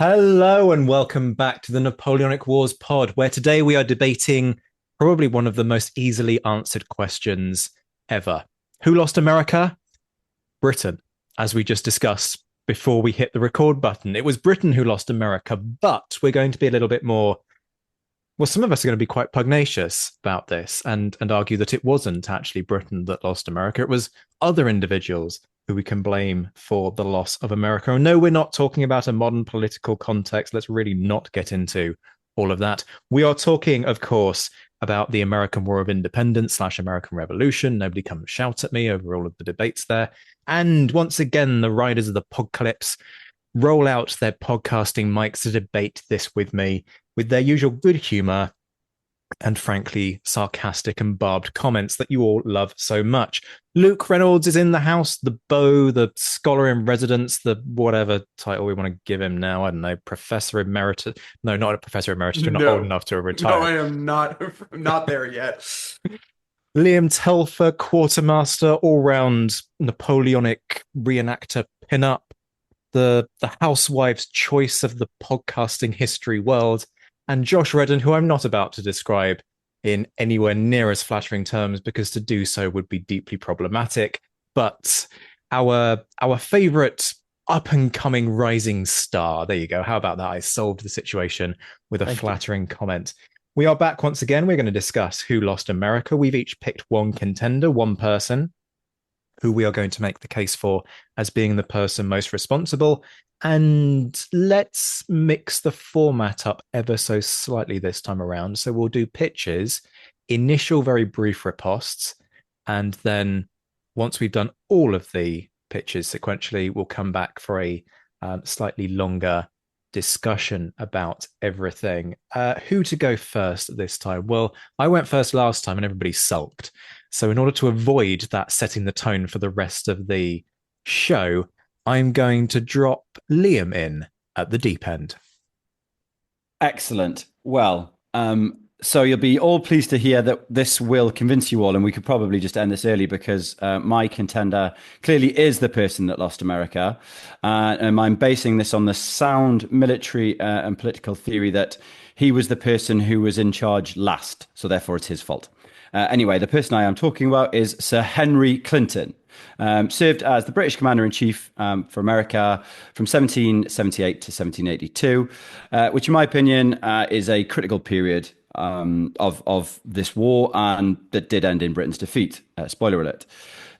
Hello and welcome back to the Napoleonic Wars pod, where today we are debating probably one of the most easily answered questions ever. Who lost America? Britain, as we just discussed before we hit the record button. It was Britain who lost America, but we're going to be a little bit more. Well, some of us are going to be quite pugnacious about this and argue that it wasn't actually Britain that lost America. It was other individuals who we can blame for the loss of America. And no, we're not talking about a modern political context. Let's really not get into all of that. We are talking, of course, about the American War of Independence / American Revolution. Nobody come shout at me over all of the debates there. And once again, the riders of the Podcalypse roll out their podcasting mics to debate this with me with their usual good humor and frankly sarcastic and barbed comments that you all love so much. Luke Reynolds is in the house, the beau, the scholar in residence, the whatever title we want to give him now. I don't know, Professor Emeritus. No, not a Professor Emeritus. We're not old No, enough to no, retire. I am not. I'm not there yet. Liam Telfer, Quartermaster, all-round Napoleonic reenactor pinup, the housewife's choice of the podcasting history world, and Josh Redden, who I'm not about to describe in anywhere near as flattering terms because to do so would be deeply problematic. But our favorite up and coming rising star. There you go. How about that? I solved the situation with a Thank you. flattering comment. We are back once again. We're going to discuss who lost America. We've each picked one contender, one person who we are going to make the case for as being the person most responsible. And let's mix the format up ever so slightly this time around. So we'll do pitches, initial very brief riposts, and then once we've done all of the pitches sequentially, we'll come back for a slightly longer discussion about everything. Who to go first this time? Well, I went first last time and everybody sulked. So, in order to avoid that setting the tone for the rest of the show, I'm going to drop Liam in at the deep end. Excellent. Well, so you'll be all pleased to hear that this will convince you all, and we could probably just end this early because my contender clearly is the person that lost America. And I'm basing this on the sound military and political theory that he was the person who was in charge last, so therefore it's his fault. Anyway, the person I am talking about is Sir Henry Clinton. Served as the British Commander-in-Chief for America from 1778 to 1782, which in my opinion is a critical period of this war, and that did end in Britain's defeat. Spoiler alert.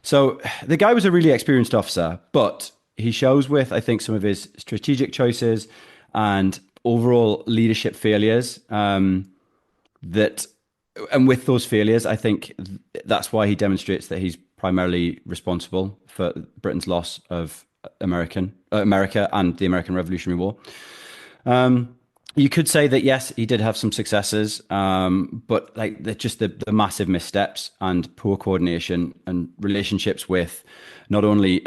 So the guy was a really experienced officer, but he shows with, I think, some of his strategic choices and overall leadership failures that and with those failures, I think that's why he demonstrates that he's primarily responsible for Britain's loss of America and the American Revolutionary War. You could say that yes, he did have some successes, but like just the massive missteps and poor coordination and relationships with not only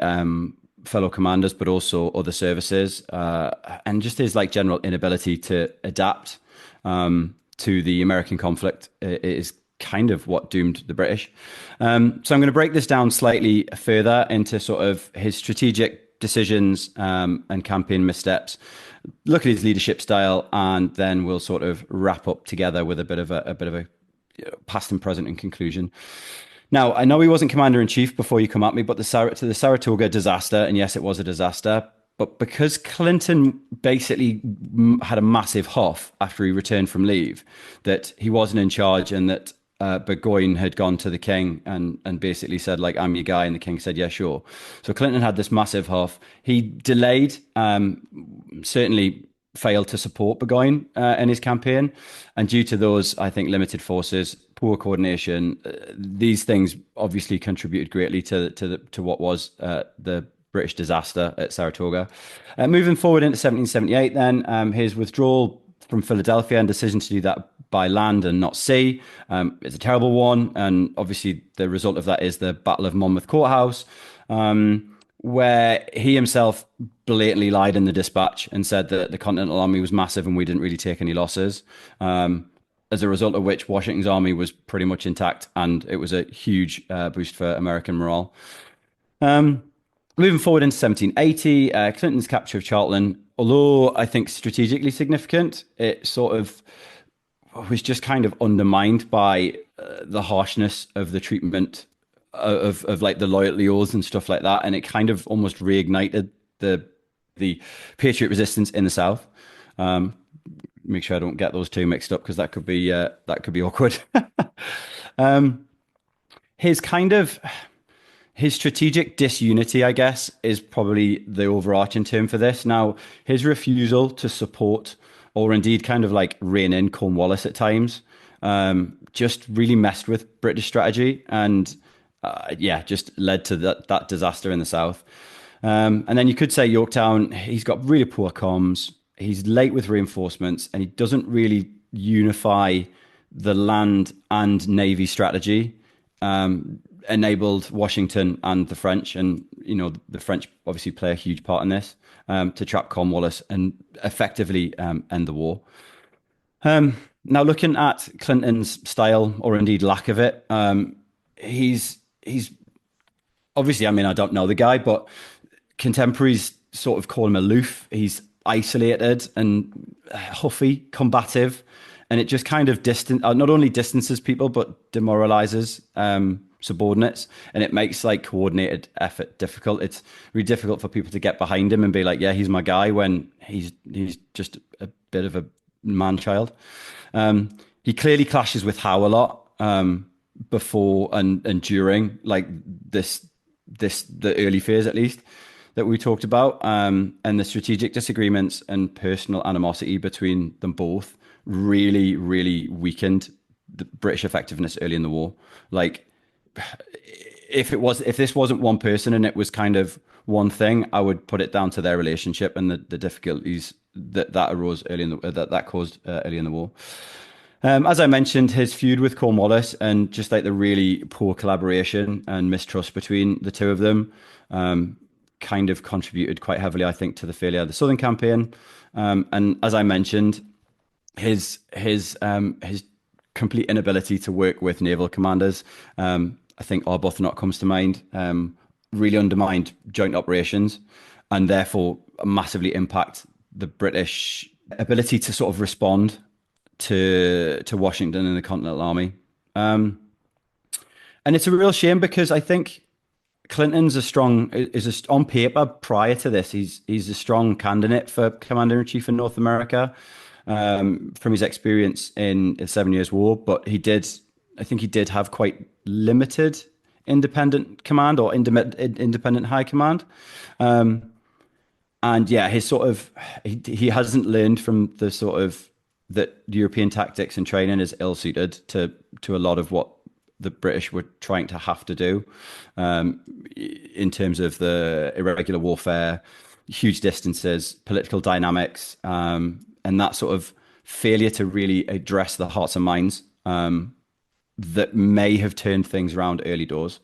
fellow commanders but also other services, and just his like general inability to adapt to the American conflict is kind of what doomed the British. So I'm going to break this down slightly further into sort of his strategic decisions and campaign missteps, look at his leadership style, and then we'll sort of wrap up together with a bit of a past and present and conclusion. Now, I know he wasn't commander in chief before you come at me, but the Saratoga disaster, and yes, it was a disaster. But because Clinton basically had a massive huff after he returned from leave, that he wasn't in charge and that Burgoyne had gone to the king and basically said, like, I'm your guy. And the king said, yeah, sure. So Clinton had this massive huff. He delayed, certainly failed to support Burgoyne in his campaign. And due to those, I think, limited forces, poor coordination, these things obviously contributed greatly to what was the British disaster at Saratoga. Moving forward into 1778, then his withdrawal from Philadelphia and decision to do that by land and not sea is a terrible one. And obviously, the result of that is the Battle of Monmouth Courthouse, where he himself blatantly lied in the dispatch and said that the Continental Army was massive and we didn't really take any losses. As a result of which, Washington's army was pretty much intact, and it was a huge boost for American morale. Moving forward into 1780, Clinton's capture of Charlton Although I think strategically significant, it sort of was just kind of undermined by the harshness of the treatment of like the loyalty oaths and stuff like that, and it kind of almost reignited the Patriot resistance in the South. Make sure I don't get those two mixed up because that could be awkward. um, his kind of his strategic disunity, I guess, is probably the overarching term for this. Now, his refusal to support or indeed kind of like rein in Cornwallis at times just really messed with British strategy and just led to that disaster in the South. And then you could say Yorktown, he's got really poor comms, he's late with reinforcements, and he doesn't really unify the land and navy strategy. Enabled Washington and the French, and the French obviously play a huge part in this, to trap Cornwallis and effectively end the war. Now, looking at Clinton's style, or indeed lack of it, he's obviously, I mean, I don't know the guy, but contemporaries sort of call him aloof. He's isolated and huffy, combative, and it just kind of not only distances people, but demoralizes subordinates, and it makes like coordinated effort difficult. It's really difficult for people to get behind him and be like, yeah, he's my guy, when he's just a bit of a man-child. He clearly clashes with Howe a lot before and during like the early phase, at least, that we talked about, and the strategic disagreements and personal animosity between them both really, really weakened the British effectiveness early in the war. Like, if this wasn't one person and it was kind of one thing, I would put it down to their relationship and the difficulties that arose early in that caused early in the war. As I mentioned, his feud with Cornwallis and just like the really poor collaboration and mistrust between the two of them kind of contributed quite heavily, I think, to the failure of the Southern Campaign. And as I mentioned, his complete inability to work with naval commanders, I think Arbuthnot comes to mind, really undermined joint operations and therefore massively impact the British ability to sort of respond to Washington and the Continental Army. And it's a real shame because I think Clinton's on paper prior to this, he's a strong candidate for Commander-in-Chief in North America from his experience in the 7 Years' War, but I think he did have quite limited independent command or independent high command. And yeah, he hasn't learned from the sort of that European tactics and training is ill suited to a lot of what the British were trying to have to do in terms of the irregular warfare, huge distances, political dynamics, and that sort of failure to really address the hearts and minds that may have turned things around early doors.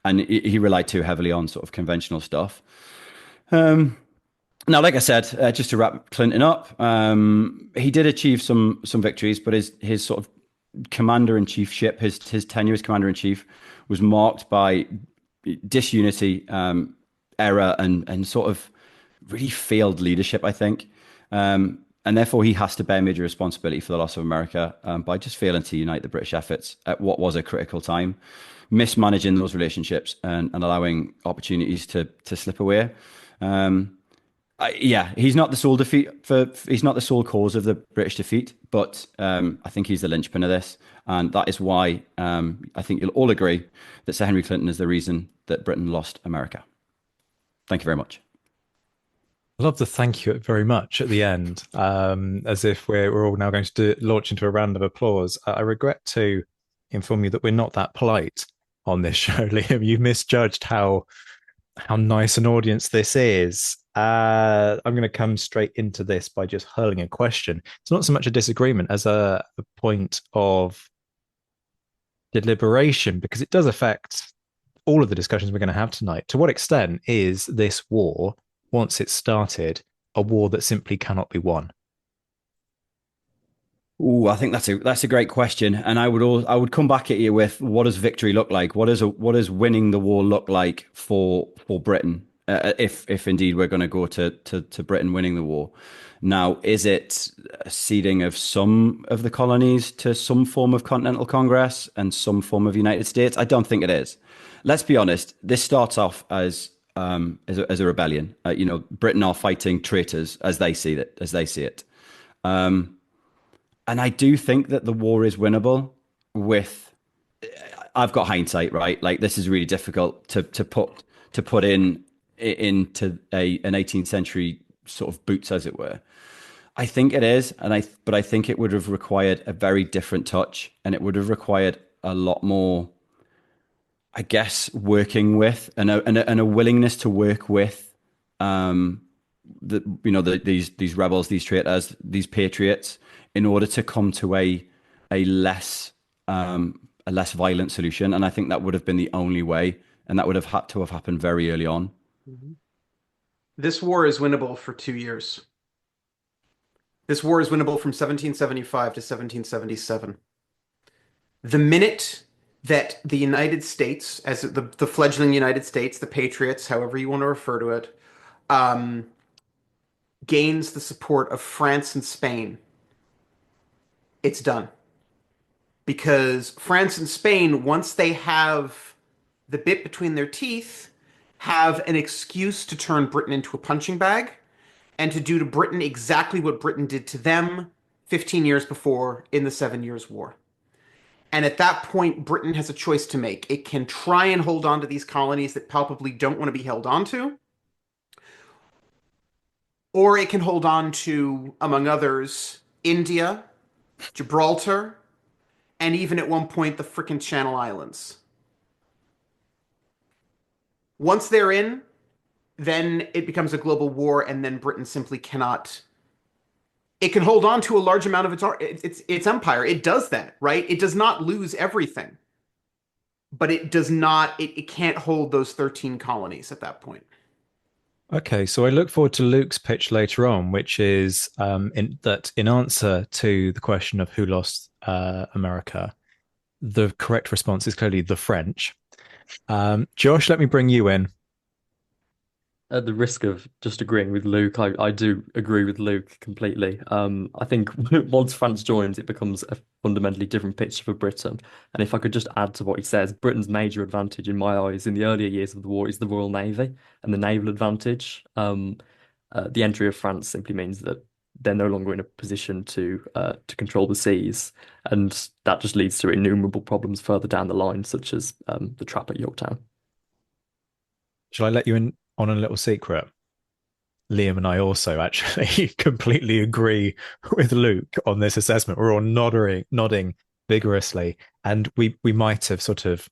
And he relied too heavily on sort of conventional stuff. Now, like I said, just to wrap Clinton up, he did achieve some victories, but his sort of commander-in-chiefship, his tenure as commander-in-chief was marked by disunity, error, and sort of really failed leadership, I think. And therefore, he has to bear major responsibility for the loss of America by just failing to unite the British efforts at what was a critical time, mismanaging those relationships and allowing opportunities to slip away. He's not the sole he's not the sole cause of the British defeat, but I think he's the linchpin of this, and that is why I think you'll all agree that Sir Henry Clinton is the reason that Britain lost America. Thank you very much. I love the thank you very much at the end, as if we're all now going to launch into a round of applause. I regret to inform you that we're not that polite on this show, Liam. You misjudged how nice an audience this is. I'm going to come straight into this by just hurling a question. It's not so much a disagreement as a point of deliberation, because it does affect all of the discussions we're going to have tonight. To what extent is this war, once it's started, a war that simply cannot be won? Oh, I think that's a great question, and I would come back at you with, what does victory look like? What does winning the war look like for Britain? if indeed we're going to go to Britain winning the war. Now, is it a ceding of some of the colonies to some form of Continental Congress and some form of United States? I don't think it is. Let's be honest. This starts off as a rebellion. Britain are fighting traitors as they see it. And I do think that the war is winnable with. I've got hindsight, right? Like this is really difficult to put into an 18th century sort of boots, as it were. I think it is, but I think it would have required a very different touch, and it would have required a lot more, I guess, working with and a willingness to work with these rebels, these traitors, these patriots, in order to come to a less violent solution. And I think that would have been the only way, and that would have had to have happened very early on. This war is winnable for 2 years. This war is winnable from 1775 to 1777. The minute that the United States, as the fledgling United States, the Patriots, however you want to refer to it, gains the support of France and Spain, it's done. Because France and Spain, once they have the bit between their teeth, have an excuse to turn Britain into a punching bag and to do to Britain exactly what Britain did to them 15 years before in the 7 Years' War. And at that point, Britain has a choice to make. It can try and hold on to these colonies that palpably don't want to be held on to, or it can hold on to, among others, India, Gibraltar, and even at one point the frickin' Channel Islands. Once they're in, then it becomes a global war, and then Britain simply cannot. It can hold on to a large amount of its empire. It does that, right? It does not lose everything, but it does not. It can't hold those 13 colonies at that point. Okay, so I look forward to Luke's pitch later on, which is in answer to the question of who lost America, the correct response is clearly the French. Josh, let me bring you in. At the risk of just agreeing with Luke, I do agree with Luke completely. I think once France joins, it becomes a fundamentally different picture for Britain. And if I could just add to what he says, Britain's major advantage in my eyes in the earlier years of the war is the Royal Navy and the naval advantage. The entry of France simply means that they're no longer in a position to control the seas, and that just leads to innumerable problems further down the line, such as the trap at Yorktown. Shall I let you in on a little secret? Liam and I also actually completely agree with Luke on this assessment. We're all nodding vigorously, and we might have sort of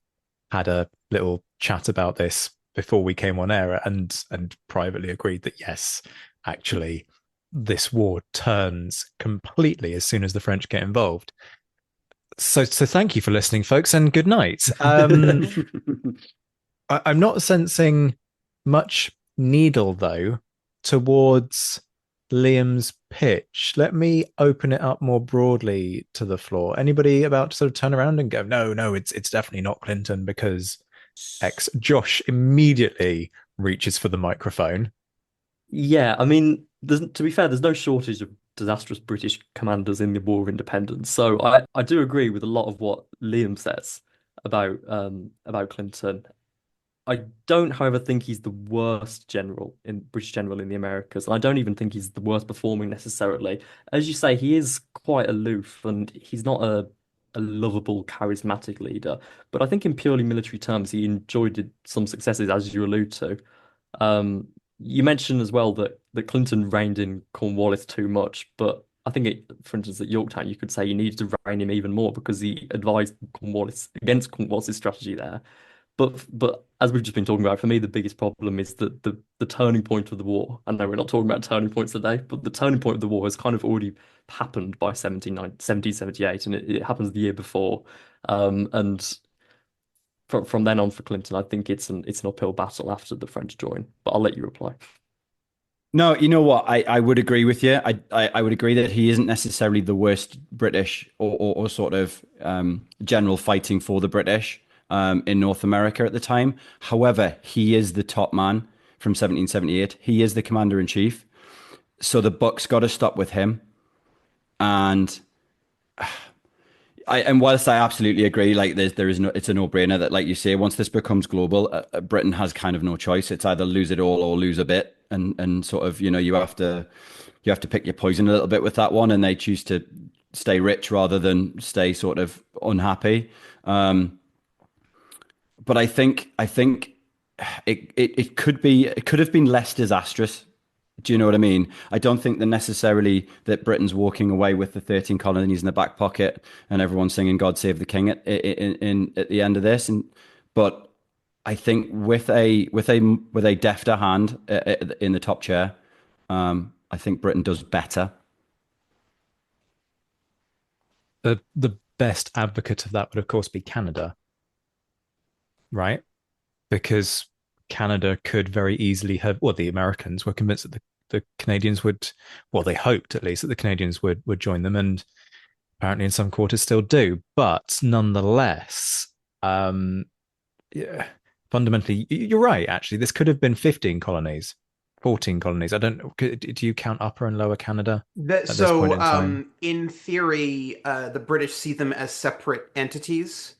had a little chat about this before we came on air, and privately agreed that yes, actually, this war turns completely as soon as the French get involved. So thank you for listening, folks, and good night. I'm not sensing much needle, though, towards Liam's pitch. Let me open it up more broadly to the floor. Anybody about to sort of turn around and go, no, it's definitely not Clinton because X. Josh immediately reaches for the microphone. Yeah, I mean, to be fair, there's no shortage of disastrous British commanders in the War of Independence. So I do agree with a lot of what Liam says about Clinton. I don't, however, think he's the worst British general in the Americas. And I don't even think he's the worst performing necessarily. As you say, he is quite aloof and he's not a lovable, charismatic leader. But I think in purely military terms, he enjoyed some successes, as you allude to. You mentioned as well that Clinton reined in Cornwallis too much, but I think, for instance, at Yorktown, you could say you needed to rein him even more because he advised Cornwallis against Cornwallis's strategy there. But as we've just been talking about, for me, the biggest problem is that the turning point of the war. I know we're not talking about turning points today, but the turning point of the war has kind of already happened by 1778, and it happens the year before. And from then on for Clinton, I think it's an uphill battle after the French join. But I'll let you reply. No, you know what? I would agree with you. I would agree that he isn't necessarily the worst British or sort of general fighting for the British in North America at the time. However, he is the top man from 1778. He is the commander in chief. So the buck's got to stop with him. And and whilst I absolutely agree, like it's a no-brainer that, like you say, once this becomes global, Britain has kind of no choice. It's either lose it all or lose a bit, and sort of, you have to pick your poison a little bit with that one, and they choose to stay rich rather than stay sort of unhappy. But I think it could have been less disastrous. Do you know what I mean? I don't think that necessarily that Britain's walking away with the 13 colonies in the back pocket and everyone's singing "God Save the King" at the end of this. But I think with a defter hand in the top chair, I think Britain does better. The best advocate of that would, of course, be Canada, right? Because Canada could very easily have, well, the Americans were convinced that the Canadians would, well, they hoped at least that the Canadians would join them, and apparently in some quarters still do. But nonetheless, yeah, fundamentally, you're right, actually. This could have been 15 colonies, 14 colonies. I don't know. Do you count Upper and Lower Canada at this point in time? In theory, the British see them as separate entities,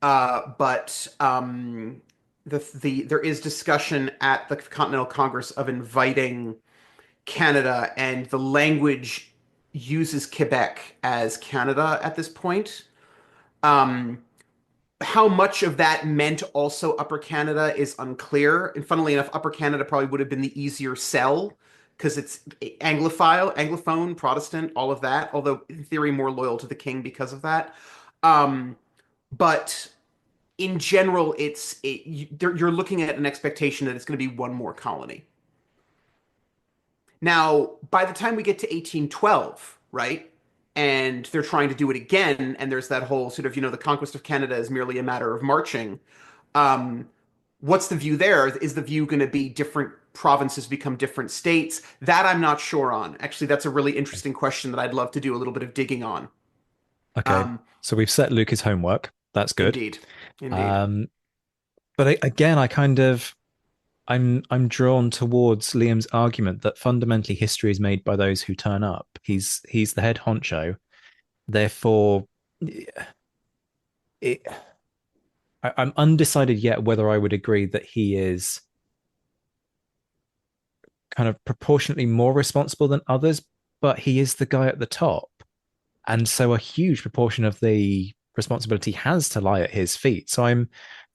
but there is discussion at the Continental Congress of inviting Canada, and the language uses Quebec as Canada at this point. How much of that meant also Upper Canada is unclear. And funnily enough, Upper Canada probably would have been the easier sell because it's Anglophone, Protestant, all of that, although in theory more loyal to the king because of that. But in general, you're looking at an expectation that it's going to be one more colony. Now, by the time we get to 1812, right, and they're trying to do it again, and there's that whole sort of, the conquest of Canada is merely a matter of marching. What's the view there? Is the view going to be different provinces become different states? That I'm not sure on. Actually, that's a really interesting question that I'd love to do a little bit of digging on. Okay, so we've set Luke his homework. That's good. Indeed. But again, I'm drawn towards Liam's argument that fundamentally history is made by those who turn up. He's the head honcho, therefore, I'm undecided yet whether I would agree that he is kind of proportionately more responsible than others, but he is the guy at the top, and so a huge proportion of the responsibility has to lie at his feet. So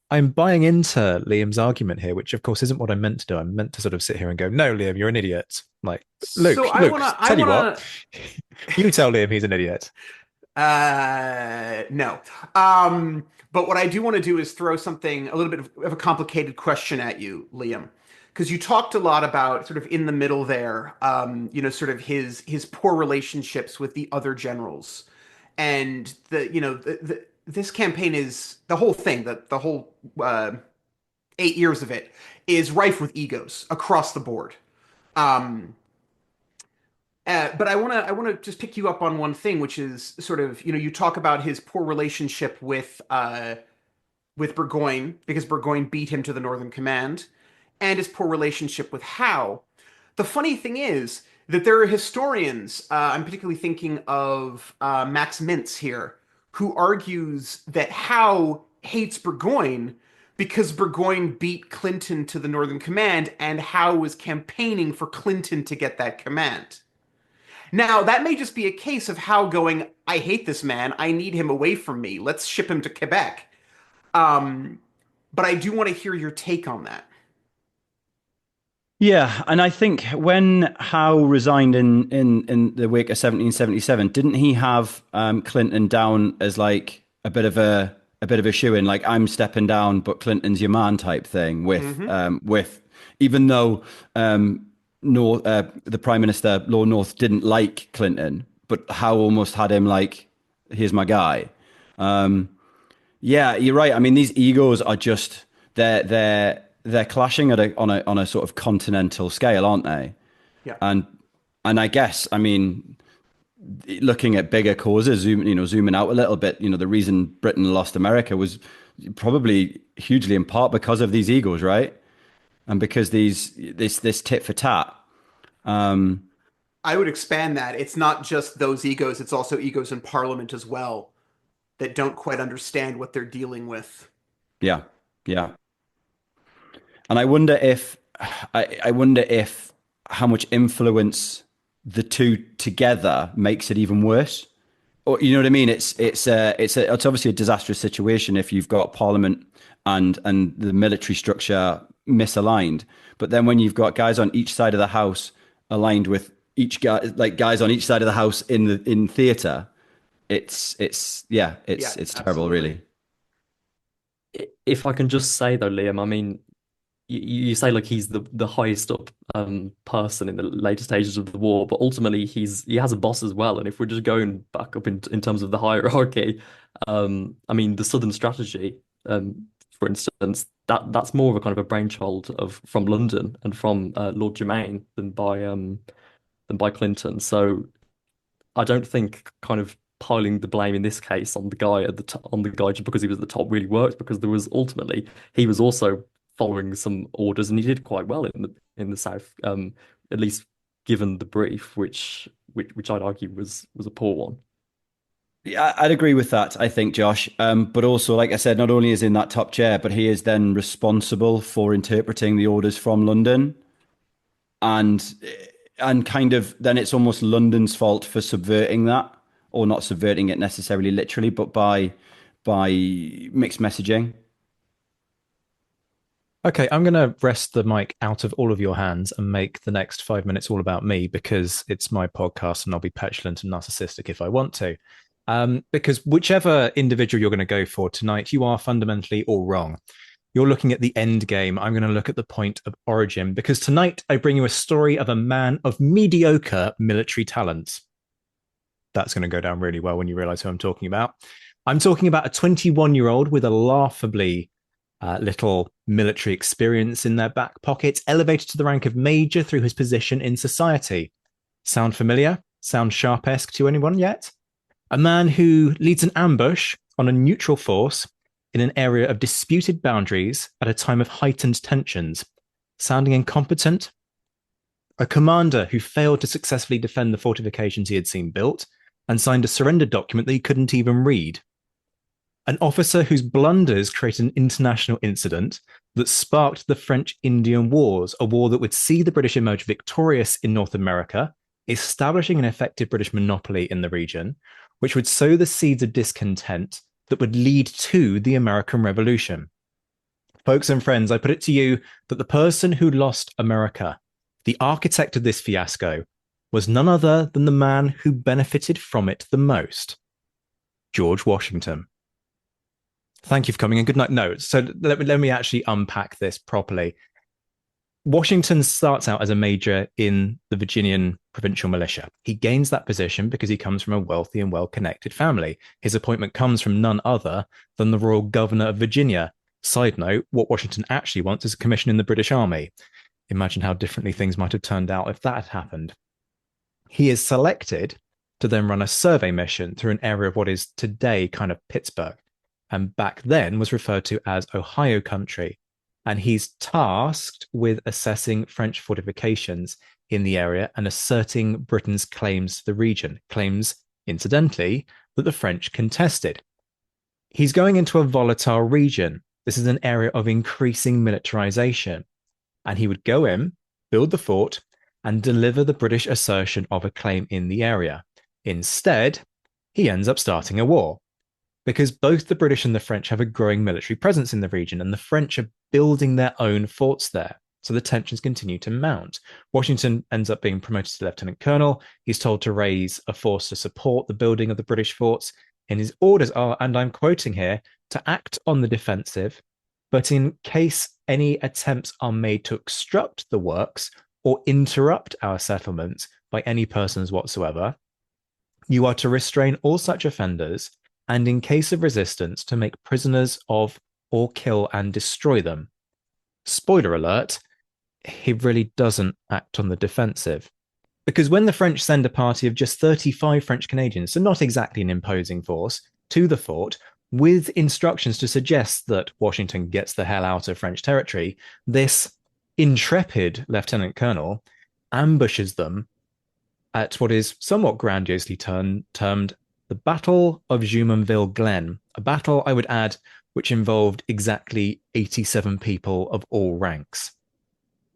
I'm buying into Liam's argument here, which of course isn't what I meant to do. I meant to sort of sit here and go, "No, Liam, you're an idiot." Like, Luke, what? You tell Liam he's an idiot. No. But what I do want to do is throw something, a little bit of a complicated question at you, Liam, because you talked a lot about sort of in the middle there, sort of his poor relationships with the other generals, and this campaign is the whole thing, the whole 8 years of it is rife with egos across the board. But I want to just pick you up on one thing, which is sort of, you talk about his poor relationship with Burgoyne, because Burgoyne beat him to the Northern Command, and his poor relationship with Howe. The funny thing is that there are historians, I'm particularly thinking of Max Mintz here, who argues that Howe hates Burgoyne because Burgoyne beat Clinton to the Northern Command, and Howe was campaigning for Clinton to get that command. Now, that may just be a case of Howe going, "I hate this man. I need him away from me. Let's ship him to Quebec." But I do want to hear your take on that. Yeah, and I think when Howe resigned in the wake of 1777, didn't he have Clinton down as like a bit of a shoo-in, like I'm stepping down, but Clinton's your man type thing with even though the Prime Minister Lord North didn't like Clinton, but Howe almost had him like, here's my guy. Yeah, you're right. I mean, these egos are just they're clashing on a sort of continental scale, aren't they? Yeah. And I guess, I mean, looking at bigger causes, zooming out a little bit, the reason Britain lost America was probably hugely in part because of these egos, right? and because this tit for tat. I would expand that. It's not just those egos, it's also egos in Parliament as well that don't quite understand what they're dealing with. Yeah, yeah. And I wonder if how much influence the two together makes it even worse. Or you know what I mean? It's obviously a disastrous situation if you've got Parliament and the military structure misaligned. But then when you've got guys on each side of the house aligned with each guy, like guys on each side of the house in theatre, it's terrible, really. If I can just say though, Liam, I mean, you say like he's the highest up person in the later stages of the war, but ultimately he has a boss as well. And if we're just going back up in terms of the hierarchy, I mean the Southern Strategy, for instance, that's more of a kind of a brainchild from London and from Lord Germain than by Clinton. So I don't think kind of piling the blame in this case on the guy at the on the guy just because he was at the top really worked, because there was ultimately he was also following some orders and he did quite well in the South, at least given the brief, which I'd argue was a poor one. Yeah, I'd agree with that, I think, Josh. But also, like I said, not only is he in that top chair, but he is then responsible for interpreting the orders from London. And kind of then it's almost London's fault for subverting that, or not subverting it necessarily literally, but by mixed messaging. Okay, I'm going to wrest the mic out of all of your hands and make the next 5 minutes all about me because it's my podcast and I'll be petulant and narcissistic if I want to. Because whichever individual you're going to go for tonight, you are fundamentally all wrong. You're looking at the end game. I'm going to look at the point of origin because tonight I bring you a story of a man of mediocre military talents. That's going to go down really well when you realize who I'm talking about. I'm talking about a 21-year-old with a laughably little military experience in their back pocket, elevated to the rank of major through his position in society. Sound familiar? Sound Sharp-esque to anyone yet? A man who leads an ambush on a neutral force in an area of disputed boundaries at a time of heightened tensions. Sounding incompetent? A commander who failed to successfully defend the fortifications he had seen built and signed a surrender document that he couldn't even read. An officer whose blunders created an international incident that sparked the French-Indian Wars, a war that would see the British emerge victorious in North America, establishing an effective British monopoly in the region, which would sow the seeds of discontent that would lead to the American Revolution. Folks and friends, I put it to you that the person who lost America, the architect of this fiasco, was none other than the man who benefited from it the most, George Washington. Thank you for coming and good night. No, so let me actually unpack this properly. Washington starts out as a major in the Virginian provincial militia. He gains that position because he comes from a wealthy and well-connected family. His appointment comes from none other than the Royal Governor of Virginia. Side note, what Washington actually wants is a commission in the British Army. Imagine how differently things might have turned out if that had happened. He is selected to then run a survey mission through an area of what is today kind of Pittsburgh, and back then was referred to as Ohio country. And he's tasked with assessing French fortifications in the area and asserting Britain's claims to the region, claims, incidentally, that the French contested. He's going into a volatile region. This is an area of increasing militarization. And he would go in, build the fort, and deliver the British assertion of a claim in the area. Instead, he ends up starting a war, because both the British and the French have a growing military presence in the region, and the French are building their own forts there. So the tensions continue to mount. Washington ends up being promoted to lieutenant colonel. He's told to raise a force to support the building of the British forts. And his orders are, and I'm quoting here, to act on the defensive, but in case any attempts are made to obstruct the works or interrupt our settlements by any persons whatsoever, you are to restrain all such offenders, and in case of resistance, to make prisoners of or kill and destroy them. Spoiler alert, he really doesn't act on the defensive. Because when the French send a party of just 35 French Canadians, so not exactly an imposing force, to the fort, with instructions to suggest that Washington gets the hell out of French territory, this intrepid lieutenant colonel ambushes them at what is somewhat grandiosely termed the Battle of Jumonville Glen, a battle, I would add, which involved exactly 87 people of all ranks.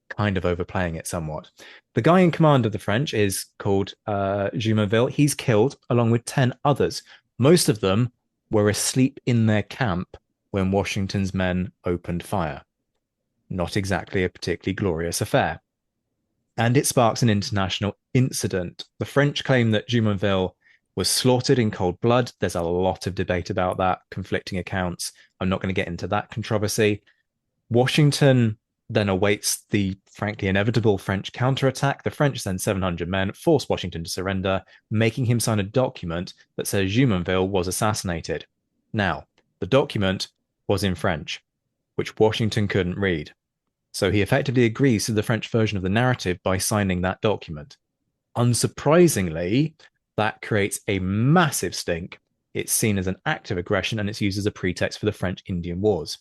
Kind of overplaying it somewhat. The guy in command of the French is called Jumonville. He's killed along with 10 others. Most of them were asleep in their camp when Washington's men opened fire. Not exactly a particularly glorious affair. And it sparks an international incident. The French claim that Jumonville was slaughtered in cold blood. There's a lot of debate about that, conflicting accounts. I'm not going to get into that controversy. Washington then awaits the frankly inevitable French counterattack. The French send 700 men, force Washington to surrender, making him sign a document that says Jumonville was assassinated. Now, the document was in French, which Washington couldn't read. So he effectively agrees to the French version of the narrative by signing that document. Unsurprisingly, that creates a massive stink. It's seen as an act of aggression and it's used as a pretext for the French-Indian Wars.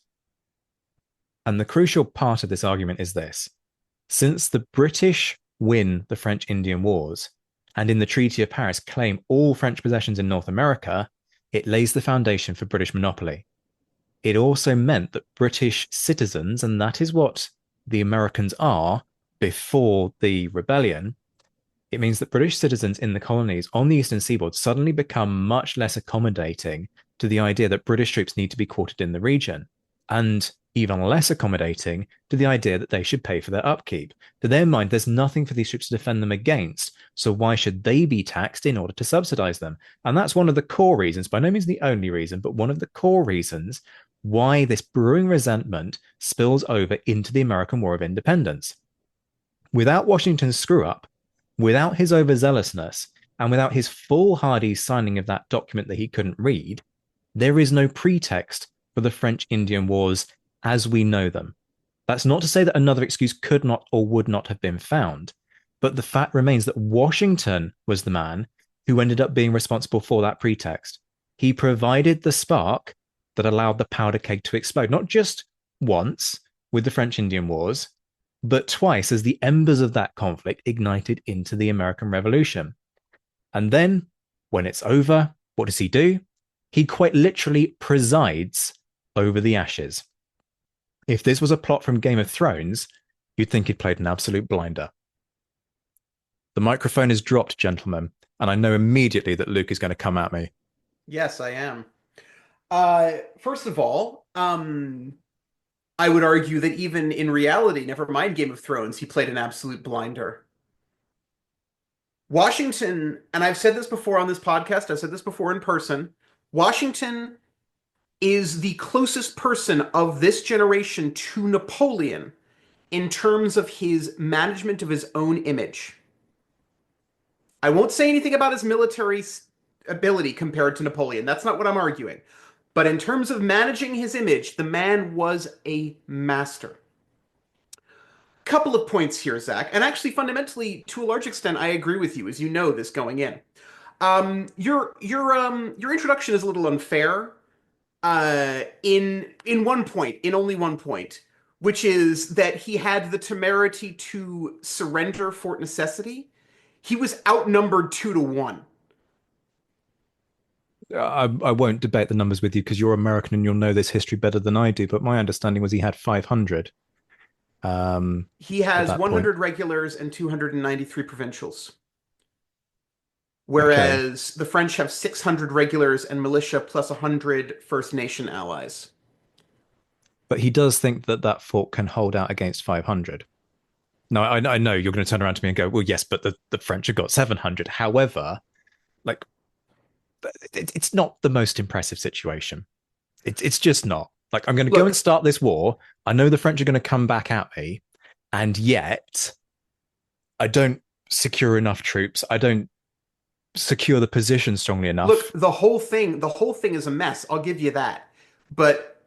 And the crucial part of this argument is this. Since the British win the French-Indian Wars and in the Treaty of Paris claim all French possessions in North America, it lays the foundation for British monopoly. It also meant that British citizens, and that is what the Americans are before the rebellion, it means that British citizens in the colonies on the eastern seaboard suddenly become much less accommodating to the idea that British troops need to be quartered in the region, and even less accommodating to the idea that they should pay for their upkeep. To their mind, there's nothing for these troops to defend them against, so why should they be taxed in order to subsidize them? And that's one of the core reasons, by no means the only reason, but one of the core reasons why this brewing resentment spills over into the American War of Independence. Without Washington's screw-up, without his overzealousness, and without his foolhardy signing of that document that he couldn't read, there is no pretext for the French-Indian Wars as we know them. That's not to say that another excuse could not or would not have been found, but the fact remains that Washington was the man who ended up being responsible for that pretext. He provided the spark that allowed the powder keg to explode, not just once with the French-Indian Wars, but twice as the embers of that conflict ignited into the American Revolution. And then, when it's over, what does he do? He quite literally presides over the ashes. If this was a plot from Game of Thrones, you'd think he'd played an absolute blinder. The microphone is dropped, gentlemen, and I know immediately that Luke is going to come at me. Yes, I am. First of all, I would argue that even in reality, never mind Game of Thrones, he played an absolute blinder. Washington, and I've said this before on this podcast, I've said this before in person, Washington is the closest person of this generation to Napoleon in terms of his management of his own image. I won't say anything about his military ability compared to Napoleon. That's not what I'm arguing. But in terms of managing his image, the man was a master. Couple of points here, Zach. And actually, fundamentally, to a large extent, I agree with you, as you know this going in. Your introduction is a little unfair in one point, in only one point, which is that he had the temerity to surrender Fort Necessity. He was outnumbered 2-1. I won't debate the numbers with you because you're American and you'll know this history better than I do. But my understanding was he had 500. He has 100 point. regulars and 293 provincials. Whereas the French have 600 regulars and militia plus 100 First Nation allies. But he does think that that fort can hold out against 500. No, I know you're going to turn around to me and go, well, yes, but the French have got 700. However, like, it's not the most impressive situation. It's just not. Like, I'm going to go and start this war. I know the French are going to come back at me. And yet, I don't secure enough troops. I don't secure the position strongly enough. Look, the whole thing is a mess. I'll give you that. But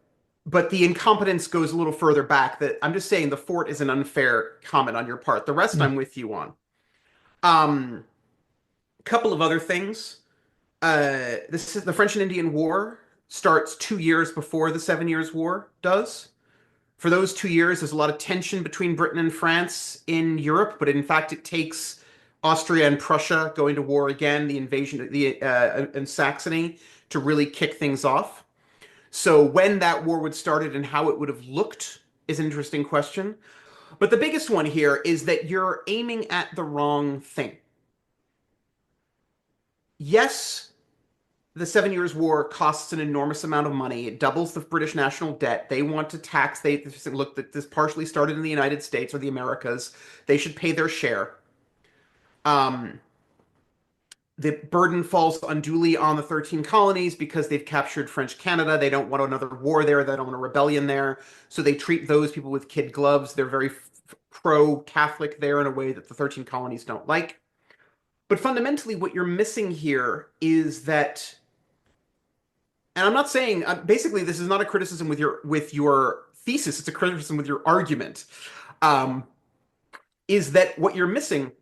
the incompetence goes a little further back. That I'm just saying the fort is an unfair comment on your part. The rest I'm with you on. Couple of other things. This is the French and Indian War starts 2 years before the 7 Years' War does. For those 2 years, there's a lot of tension between Britain and France in Europe, but in fact, it takes Austria and Prussia going to war again, the invasion of in Saxony, to really kick things off. So when that war would started and how it would have looked is an interesting question. But the biggest one here is that you're aiming at the wrong thing. Yes, the Seven Years' War costs an enormous amount of money. It doubles the British national debt. They want to tax. They look that this partially started in the United States or the Americas. They should pay their share. The burden falls unduly on the 13 colonies because they've captured French Canada. They don't want another war there. They don't want a rebellion there. So they treat those people with kid gloves. They're very pro-Catholic there in a way that the 13 colonies don't like. But fundamentally, what you're missing here is that, and I'm not saying, basically, this is not a criticism with your thesis. It's a criticism with your argument. Is that what you're missing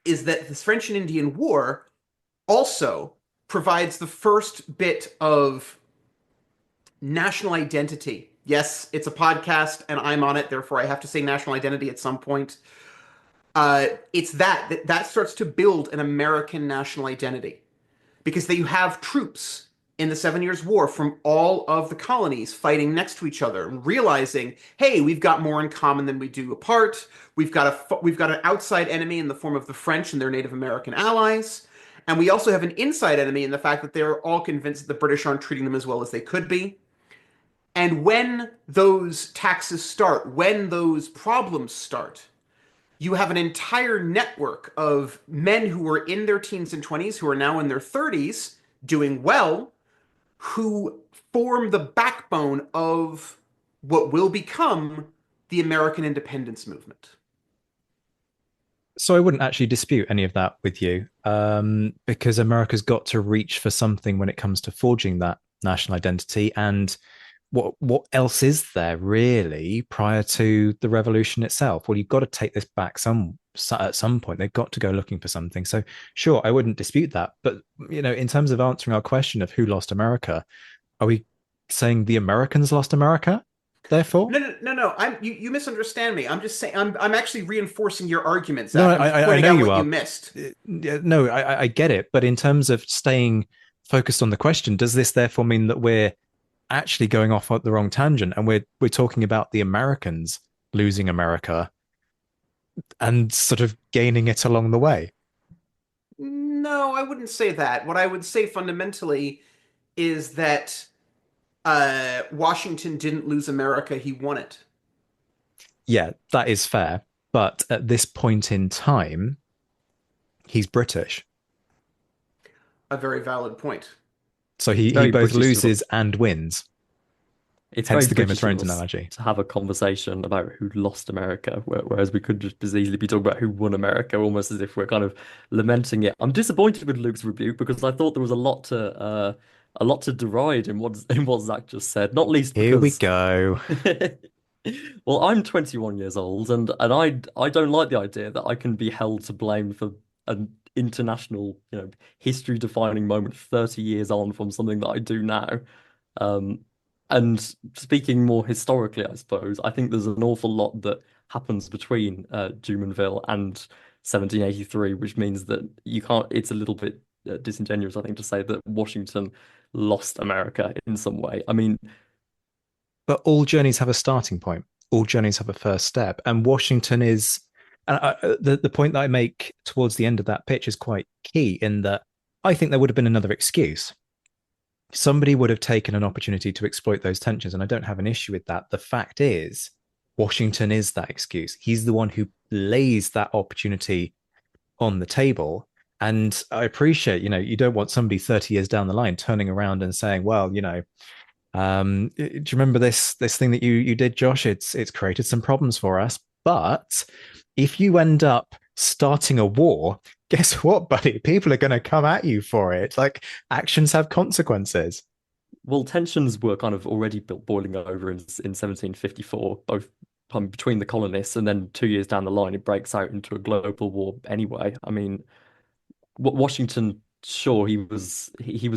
is that this French and Indian War also provides the first bit of national identity. Yes, it's a podcast and I'm on it, therefore I have to say national identity at some point. It's that starts to build an American national identity because you have troops in the 7 Years' War from all of the colonies fighting next to each other and realizing, hey, we've got more in common than we do apart. We've got an outside enemy in the form of the French and their Native American allies. And we also have an inside enemy in the fact that they're all convinced that the British aren't treating them as well as they could be. And when those taxes start, when those problems start, you have an entire network of men who were in their teens and 20s, who are now in their 30s, doing well, who form the backbone of what will become the American independence movement. So I wouldn't actually dispute any of that with you, because America's got to reach for something when it comes to forging that national identity. And what else is there really prior to the revolution itself? Well, you've got to take this back at some point. They've got to go looking for something. So sure, I wouldn't dispute that. But in terms of answering our question of who lost America, are we saying the Americans lost America? Therefore, no. You misunderstand me. I'm just saying. I'm actually reinforcing your arguments. No, I know you are. You missed. No, I get it. But in terms of staying focused on the question, does this therefore mean that we're actually going off at the wrong tangent and we're talking about the Americans losing America and sort of gaining it along the way? No, I wouldn't say that. What I would say fundamentally is that Washington didn't lose America, he won it. Yeah, that is fair. But at this point in time, he's British. A very valid point. So he both loses and wins. It's hence very the Game of British Thrones analogy. to have a conversation about who lost America, whereas we could just as easily be talking about who won America, almost as if we're kind of lamenting it. I'm disappointed with Luke's rebuke because I thought there was a lot to deride in what Zach just said. Not least because Here we go. Well, I'm 21 years old, and I don't like the idea that I can be held to blame for an international, history-defining moment 30 years on from something that I do now. And speaking more historically, I suppose, I think there's an awful lot that happens between Jumonville and 1783, which means that you can't. It's a little bit disingenuous, I think, to say that Washington lost America in some way. I mean, but all journeys have a starting point. All journeys have a first step, and Washington is. And the point that I make towards the end of that pitch is quite key in that I think there would have been another excuse. Somebody would have taken an opportunity to exploit those tensions, and I don't have an issue with that. The fact is, Washington is that excuse. He's the one who lays that opportunity on the table. And I appreciate, you don't want somebody 30 years down the line turning around and saying, well, do you remember this thing that you did, Josh? It's created some problems for us. But if you end up starting a war, guess what, buddy? People are going to come at you for it. Like, actions have consequences. Well, tensions were kind of already boiling over in 1754, both between the colonists, and then 2 years down the line, it breaks out into a global war anyway. I mean, Washington sure, he was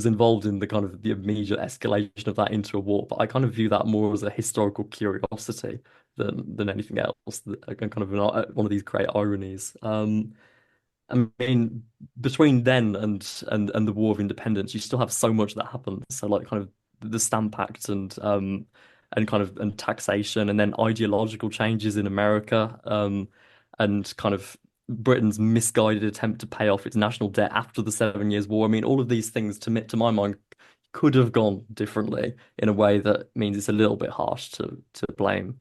involved in the kind of the immediate escalation of that into a war, but I kind of view that more as a historical curiosity than anything else, kind of one of these great ironies. I mean, between then and the War of Independence, you still have so much that happens. So like kind of the Stamp Act and kind of and taxation, and then ideological changes in America, and kind of Britain's misguided attempt to pay off its national debt after the Seven Years' War. I mean, all of these things, to my mind, could have gone differently in a way that means it's a little bit harsh to blame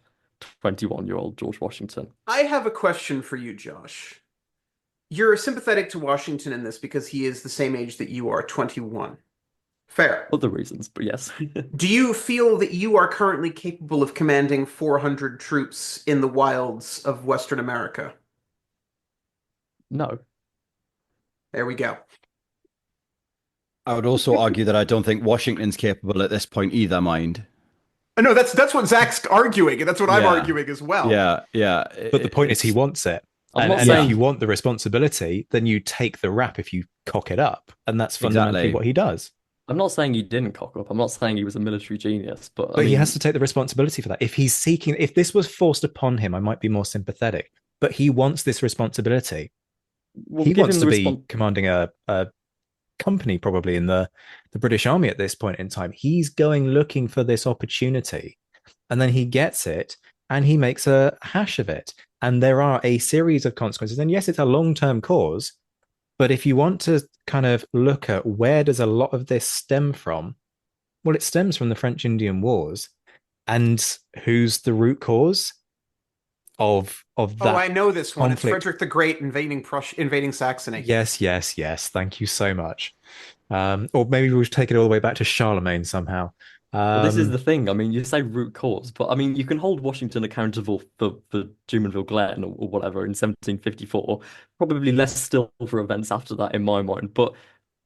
21-year-old George Washington. I have a question for you, Josh. You're sympathetic to Washington in this because he is the same age that you are, 21. Fair. Other reasons, but yes. Do you feel that you are currently capable of commanding 400 troops in the wilds of Western America? No. There we go. I would also argue that I don't think Washington's capable at this point either, mind. No, that's what Zach's arguing, and that's what I'm Yeah. arguing as well. Yeah. But the point is he wants it. I'm And, not and saying if you want the responsibility, then you take the rap if you cock it up. And that's fundamentally Exactly. what he does. I'm not saying he didn't cock up. I'm not saying he was a military genius, but I But he mean, has to take the responsibility for that. If he's seeking, if this was forced upon him, I might be more sympathetic. But he wants this responsibility. we'll He give wants him to the be respons commanding a company probably in the British Army at this point in time. He's going looking for this opportunity, and then he gets it, and he makes a hash of it. And there are a series of consequences. And yes, it's a long-term cause, but if you want to kind of look at where does a lot of this stem from, well, it stems from the French Indian Wars. And who's the root cause of that? Oh, I know this one. It's conflict? Frederick the Great invading Saxony. Yes. Thank you so much. Or maybe we'll take it all the way back to Charlemagne somehow. well, this is the thing. I mean, you say root cause, but I mean, you can hold Washington accountable for Jumonville Glen or whatever in 1754. Probably less still for events after that, in my mind. But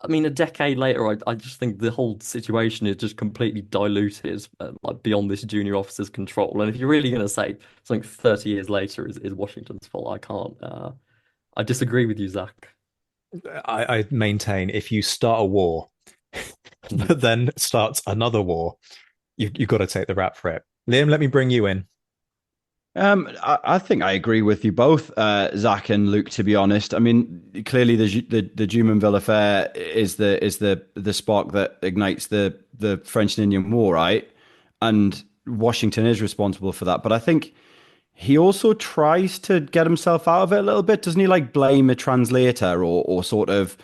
I mean, a decade later, I just think the whole situation is just completely diluted, like beyond this junior officer's control. And if you're really going to say something 30 years later is Washington's fault, I can't. I disagree with you, Zach. I maintain if you start a war, but then starts another war, you've got to take the rap for it. Liam, let me bring you in. I think I agree with you both, Zach and Luke. To be honest, I mean, clearly the Jumonville affair is the spark that ignites the French and Indian War, right? And Washington is responsible for that. But I think he also tries to get himself out of it a little bit, doesn't he? Like blame a translator or sort of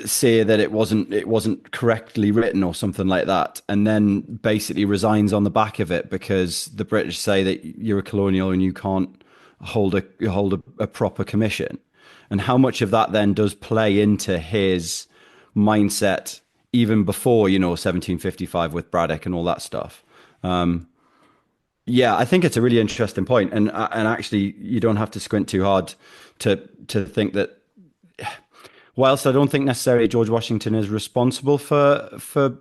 say that it wasn't correctly written or something like that, and then basically resigns on the back of it because the British say that you're a colonial and you can't hold a proper commission. And how much of that then does play into his mindset even before 1755 with Braddock and all that stuff. Yeah, I think it's a really interesting point, and actually, you don't have to squint too hard to think that. Whilst I don't think necessarily George Washington is responsible for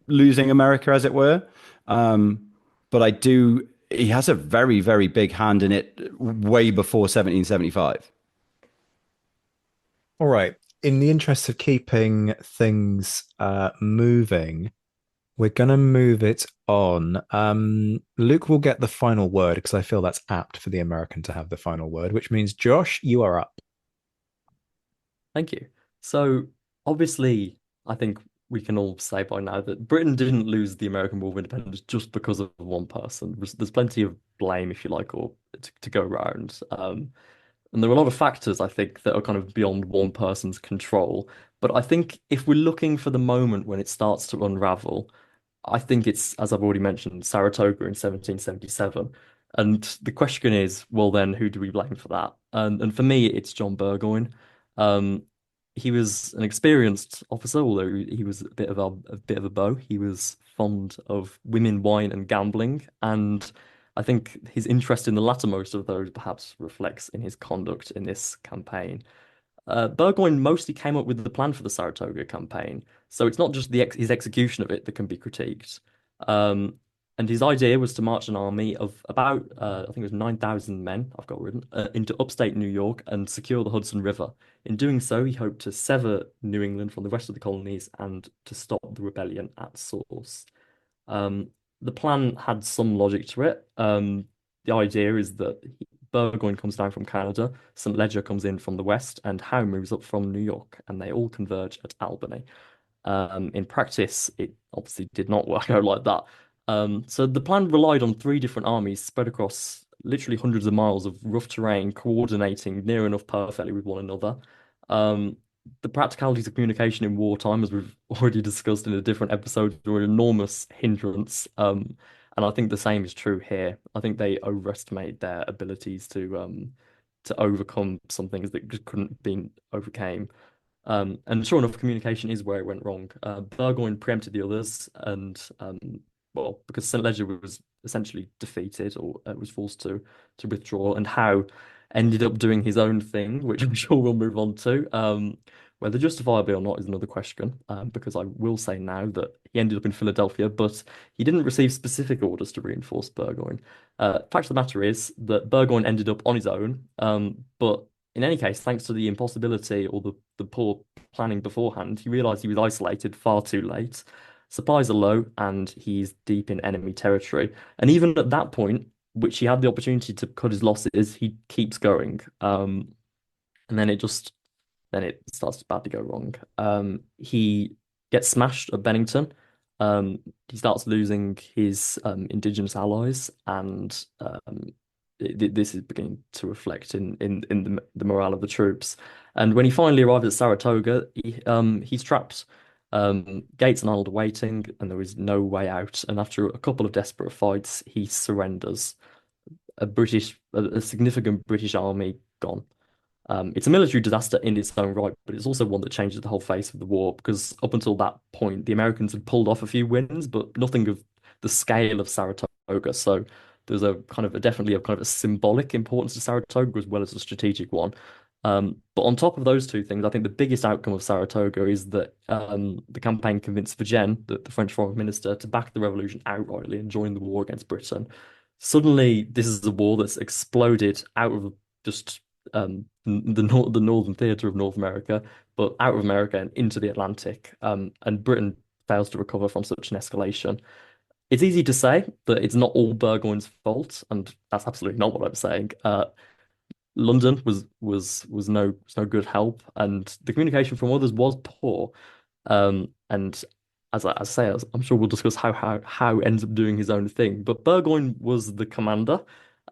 losing America, as it were, but I do. He has a very, very big hand in it way before 1775. All right. In the interest of keeping things moving, we're going to move it on. Luke will get the final word because I feel that's apt for the American to have the final word, which means, Josh, you are up. Thank you. So obviously, I think we can all say by now that Britain didn't lose the American War of Independence just because of one person. There's plenty of blame, if you like, or to go around. And there are a lot of factors, I think, that are kind of beyond one person's control. But I think if we're looking for the moment when it starts to unravel, I think it's, as I've already mentioned, Saratoga in 1777. And the question is, well, then who do we blame for that? And for me, it's John Burgoyne. Um, he was an experienced officer, although he was a bit of a beau. He was fond of women, wine, and gambling, and I think his interest in the lattermost of those perhaps reflects in his conduct in this campaign. Burgoyne mostly came up with the plan for the Saratoga campaign, so it's not just his execution of it that can be critiqued. And And his idea was to march an army of about, I think it was 9,000 men, I've got written, into upstate New York and secure the Hudson River. In doing so, he hoped to sever New England from the rest of the colonies and to stop the rebellion at source. Um, the plan had some logic to it. The idea is that Burgoyne comes down from Canada, St. Ledger comes in from the west, and Howe moves up from New York, and they all converge at Albany. In practice, it obviously did not work out like that. So the plan relied on three different armies spread across literally hundreds of miles of rough terrain, coordinating near enough perfectly with one another. Um, the practicalities of communication in wartime, as we've already discussed in a different episode, were an enormous hindrance. And I think the same is true here. I think they overestimate their abilities to overcome some things that just couldn't be overcame. And sure enough, communication is where it went wrong. Burgoyne preempted the others, and well, because St. Ledger was essentially defeated or was forced to withdraw, and Howe ended up doing his own thing, which I'm sure we'll move on to. Whether justifiably or not is another question, because I will say now that he ended up in Philadelphia, but he didn't receive specific orders to reinforce Burgoyne. Fact of the matter is that Burgoyne ended up on his own, but in any case, thanks to the impossibility or the poor planning beforehand, he realized he was isolated far too late. Supplies are low, and he's deep in enemy territory. And even at that point, which he had the opportunity to cut his losses, he keeps going. And then it starts to badly go wrong. He gets smashed at Bennington. He starts losing his indigenous allies, and this is beginning to reflect in the morale of the troops. And when he finally arrives at Saratoga, he's trapped. Gates and Arnold are waiting, and there is no way out. And after a couple of desperate fights, he surrenders. A significant British army gone. It's a military disaster in its own right, but it's also one that changes the whole face of the war because up until that point, the Americans had pulled off a few wins, but nothing of the scale of Saratoga. So there's definitely a kind of a symbolic importance to Saratoga as well as a strategic one. But on top of those two things, I think the biggest outcome of Saratoga is that the campaign convinced Vergennes, the French foreign minister, to back the revolution outrightly and join the war against Britain. Suddenly, this is a war that's exploded out of just the northern theatre of North America, but out of America and into the Atlantic. And Britain fails to recover from such an escalation. It's easy to say that it's not all Burgoyne's fault, and that's absolutely not what I'm saying. London was no good help, and the communication from others was poor. And as I say, I'm sure we'll discuss how ends up doing his own thing. But Burgoyne was the commander,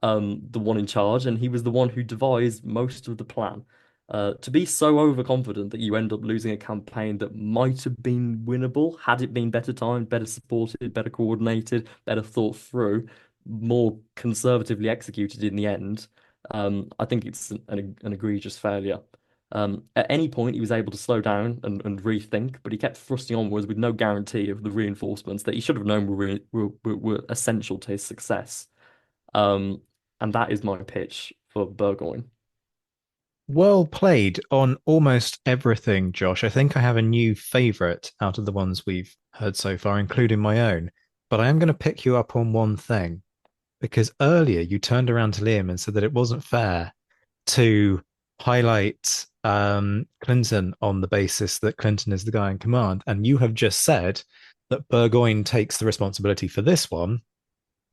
the one in charge, and he was the one who devised most of the plan. To be so overconfident that you end up losing a campaign that might have been winnable had it been better timed, better supported, better coordinated, better thought through, more conservatively executed in the end. I think it's an egregious failure. At any point, he was able to slow down and rethink, but he kept thrusting onwards with no guarantee of the reinforcements that he should have known were essential to his success. And that is my pitch for Burgoyne. Well played on almost everything, Josh. I think I have a new favorite out of the ones we've heard so far, including my own. But I am going to pick you up on one thing, because earlier you turned around to Liam and said that it wasn't fair to highlight Clinton on the basis that Clinton is the guy in command. And you have just said that Burgoyne takes the responsibility for this one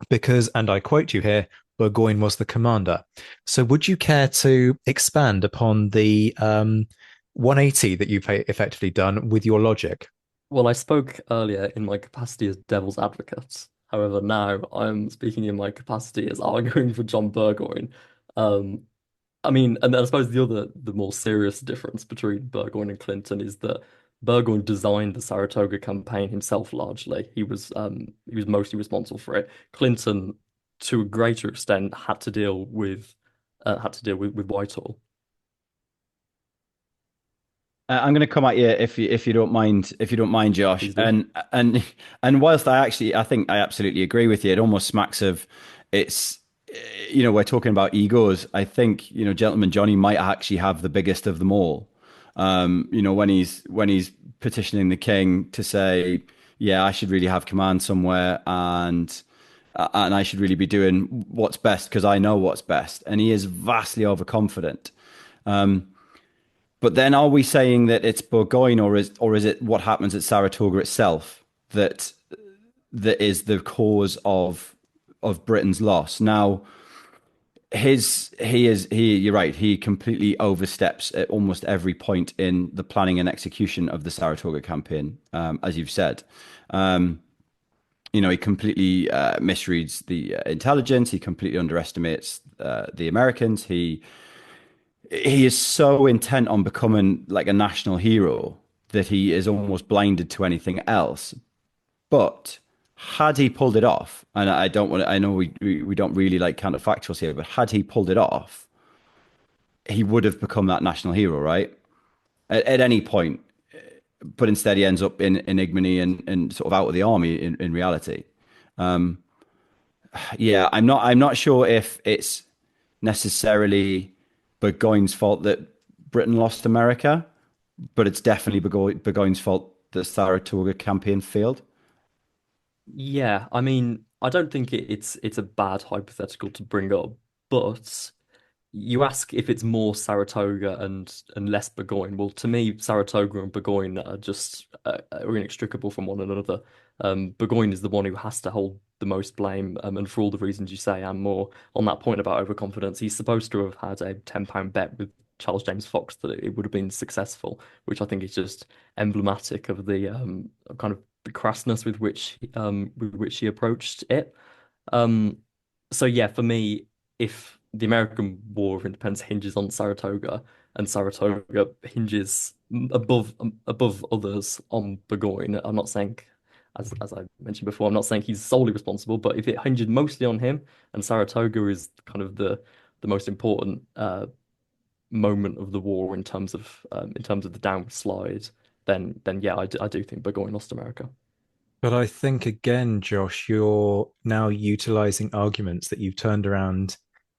because, and I quote you here, Burgoyne was the commander. So would you care to expand upon the 180 that you've effectively done with your logic? Well, I spoke earlier in my capacity as devil's advocate. However, now I'm speaking in my capacity as arguing for John Burgoyne. I mean, and I suppose the more serious difference between Burgoyne and Clinton is that Burgoyne designed the Saratoga campaign himself largely. He was mostly responsible for it. Clinton, to a greater extent, had to deal with Whitehall. I'm going to come at you if you don't mind, Josh. And whilst I think I absolutely agree with you, it almost smacks of it's we're talking about egos. I think Gentleman Johnny might actually have the biggest of them all. When he's petitioning the king to say, yeah, I should really have command somewhere, and and I should really be doing what's best because I know what's best. And he is vastly overconfident. But then are we saying that it's Burgoyne, or is it what happens at Saratoga itself that is the cause of Britain's loss? Now, you're right, he completely oversteps at almost every point in the planning and execution of the Saratoga campaign, as you've said. He completely misreads the intelligence. He completely underestimates the Americans. He is so intent on becoming like a national hero that he is almost blinded to anything else. But had he pulled it off, and I know we don't really like counterfactuals here, but had he pulled it off, he would have become that national hero, right? At any point. But instead he ends up in ignominy and sort of out of the army in reality. Yeah, I'm not sure if it's necessarily Burgoyne's fault that Britain lost America, but it's definitely Burgoyne's fault the Saratoga campaign failed. Yeah, I mean, I don't think it's a bad hypothetical to bring up, but you ask if it's more Saratoga and less Burgoyne. Well, to me, Saratoga and Burgoyne are just are inextricable from one another. Burgoyne is the one who has to hold the most blame, and for all the reasons you say, and more on that point about overconfidence, he's supposed to have had a £10 bet with Charles James Fox that it would have been successful, which I think is just emblematic of the kind of the crassness with which he approached it. Um, so yeah, for me, if the American War of Independence hinges on Saratoga, and Saratoga hinges above others on Burgoyne, I'm not saying, as I mentioned before, I'm not saying he's solely responsible, but if it hinged mostly on him, and Saratoga is kind of the most important moment of the war in terms of the downward slide, then yeah, I do think Burgoyne lost America. But I think again, Josh, you're now utilizing arguments that you've turned around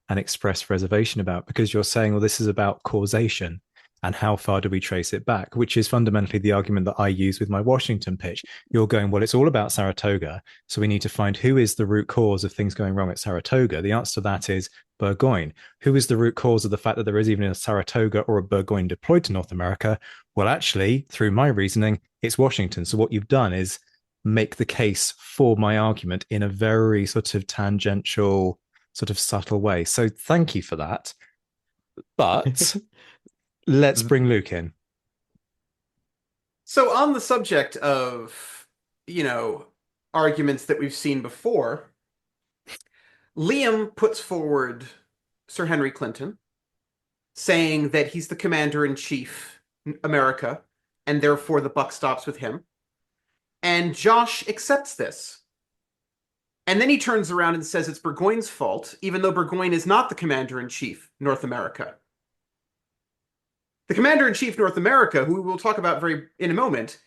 and expressed reservation about because you're saying, well, this is about causation and how far do we trace it back, which is fundamentally the argument that I use with my Washington pitch. You're going, well, it's all about Saratoga. So we need to find who is the root cause of things going wrong at Saratoga. The answer to that is Burgoyne. Who is the root cause of the fact that there is even a Saratoga or a Burgoyne deployed to North America? Well, actually, through my reasoning, it's Washington. So what you've done is make the case for my argument in a very sort of tangential, sort of subtle way. So thank you for that. But let's bring Luke in. So on the subject of, arguments that we've seen before, Liam puts forward Sir Henry Clinton, saying that he's the commander-in-chief America, and therefore the buck stops with him. And Josh accepts this. And then he turns around and says it's Burgoyne's fault, even though Burgoyne is not the commander-in-chief North America. The commander-in-chief North America, who we will talk about in a moment,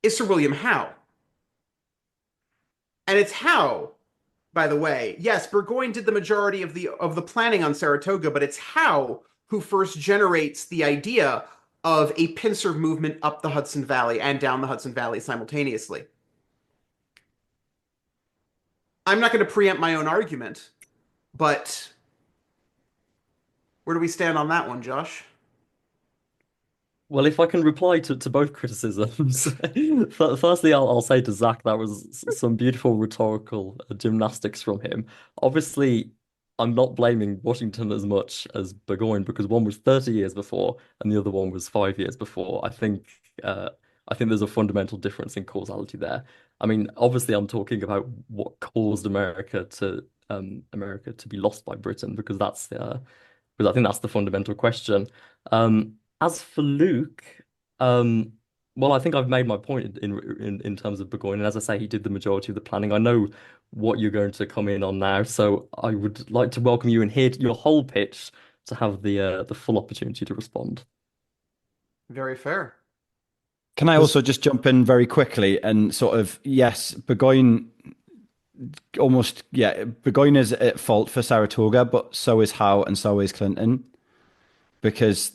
is Sir William Howe. And it's Howe, by the way. Yes, Burgoyne did the majority of the planning on Saratoga, but it's Howe who first generates the idea of a pincer movement up the Hudson Valley and down the Hudson Valley simultaneously. I'm not going to preempt my own argument, but where do we stand on that one, Josh? Well, if I can reply to both criticisms, firstly, I'll say to Zach that was some beautiful rhetorical gymnastics from him. Obviously, I'm not blaming Washington as much as Burgoyne because one was 30 years before and the other one was 5 years before. I think there's a fundamental difference in causality there. I mean, obviously, I'm talking about what caused America to be lost by Britain because I think that's the fundamental question. As for Luke, well, I think I've made my point in terms of Burgoyne, and as I say, he did the majority of the planning. I know what you're going to come in on now, so I would like to welcome you and hear your whole pitch to have the full opportunity to respond. Very fair. Can I also just jump in very quickly and sort of, yes, Burgoyne Burgoyne is at fault for Saratoga, but so is Howe and so is Clinton, because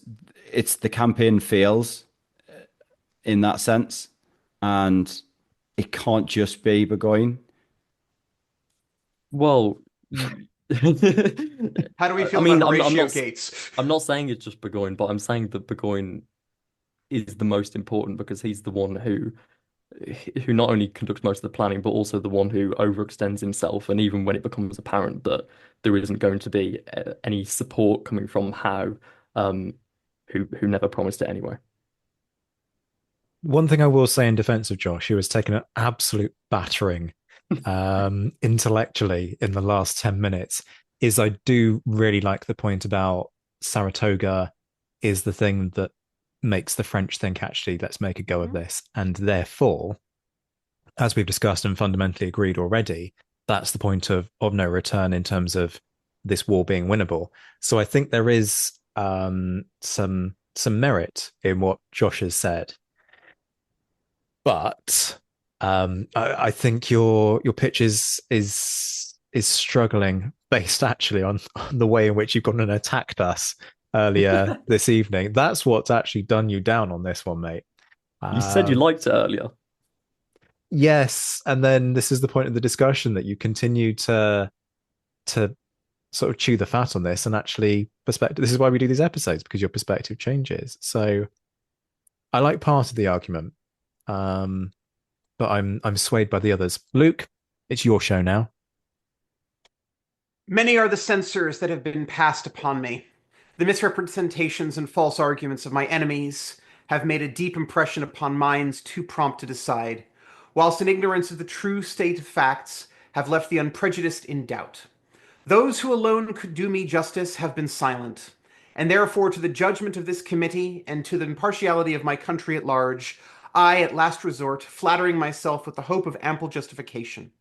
it's the campaign fails in that sense, and it can't just be Burgoyne. Well, How do we I feel mean, about Horatio Gates? I'm not saying it's just Burgoyne, but I'm saying that Burgoyne is the most important because he's the one who not only conducts most of the planning, but also the one who overextends himself. And even when it becomes apparent that there isn't going to be any support coming from Howe, um, who never promised it anyway. One thing I will say in defense of Josh, he was taking an absolute battering intellectually in the last 10 minutes, is I do really like the point about Saratoga is the thing that makes the French think, actually, let's make a go of this. And therefore, as we've discussed and fundamentally agreed already, that's the point of no return in terms of this war being winnable. So I think there is some merit in what Josh has said. But I think your pitch is struggling based actually on the way in which you've gone and attacked us earlier this evening. That's what's actually done you down on this one, mate. You said you liked it earlier. Yes, and then this is the point of the discussion that you continue to sort of chew the fat on this and actually perspective. This is why we do these episodes, because your perspective changes. So I like part of the argument. But I'm swayed by the others. Luke, it's your show now. Many are the censors that have been passed upon me. The misrepresentations and false arguments of my enemies have made a deep impression upon minds too prompt to decide, whilst in ignorance of the true state of facts have left the unprejudiced in doubt. Those who alone could do me justice have been silent, and therefore to the judgment of this committee and to the impartiality of my country at large, I, at last resort, flattering myself with the hope of ample justification.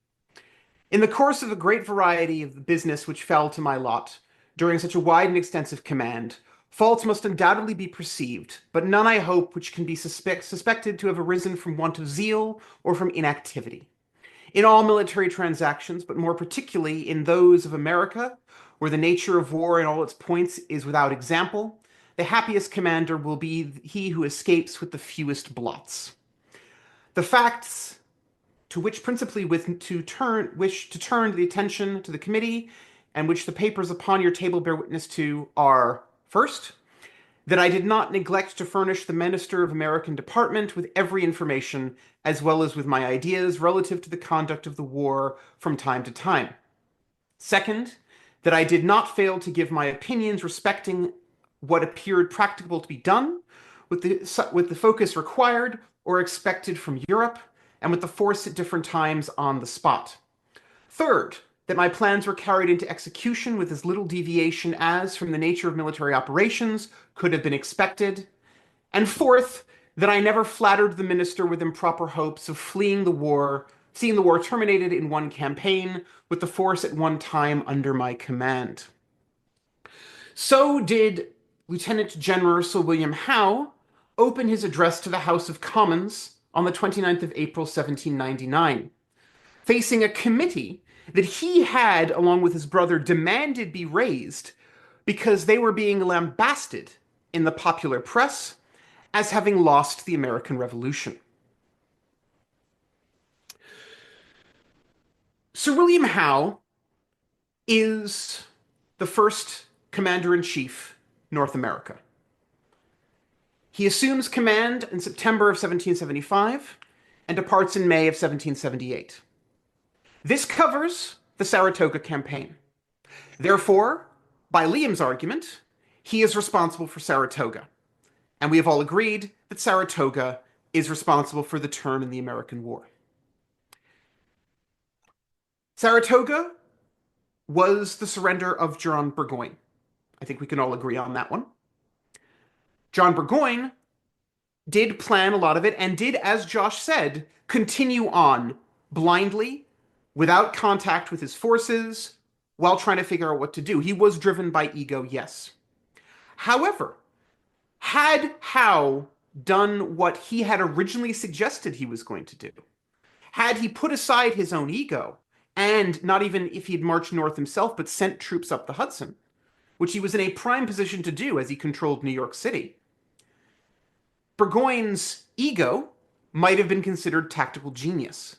In the course of a great variety of the business which fell to my lot, during such a wide and extensive command, faults must undoubtedly be perceived, but none, I hope, which can be suspected to have arisen from want of zeal or from inactivity. In all military transactions, but more particularly in those of America, where the nature of war in all its points is without example, the happiest commander will be he who escapes with the fewest blots. The facts to which principally wish to turn the attention to the committee, and which the papers upon your table bear witness to, are, first, that I did not neglect to furnish the Minister of American Department with every information, as well as with my ideas relative to the conduct of the war from time to time. Second, that I did not fail to give my opinions respecting what appeared practicable to be done, with the focus required or expected from Europe, and with the force at different times on the spot. Third, that my plans were carried into execution with as little deviation as, from the nature of military operations, could have been expected. And fourth, that I never flattered the minister with improper hopes of seeing the war terminated in one campaign, with the force at one time under my command. So did Lieutenant General Sir William Howe open his address to the House of Commons on the 29th of April, 1799, facing a committee that he had, along with his brother, demanded be raised because they were being lambasted in the popular press as having lost the American Revolution. Sir William Howe is the first commander-in-chief North America. He assumes command in September of 1775 and departs in May of 1778. This covers the Saratoga campaign. Therefore, by Liam's argument, he is responsible for Saratoga. And we have all agreed that Saratoga is responsible for the turn in the American War. Saratoga was the surrender of John Burgoyne. I think we can all agree on that one. John Burgoyne did plan a lot of it and did, as Josh said, continue on blindly, without contact with his forces, while trying to figure out what to do. He was driven by ego, yes. However, had Howe done what he had originally suggested he was going to do, had he put aside his own ego, and not even if he had marched north himself, but sent troops up the Hudson, which he was in a prime position to do as he controlled New York City, Burgoyne's ego might have been considered tactical genius.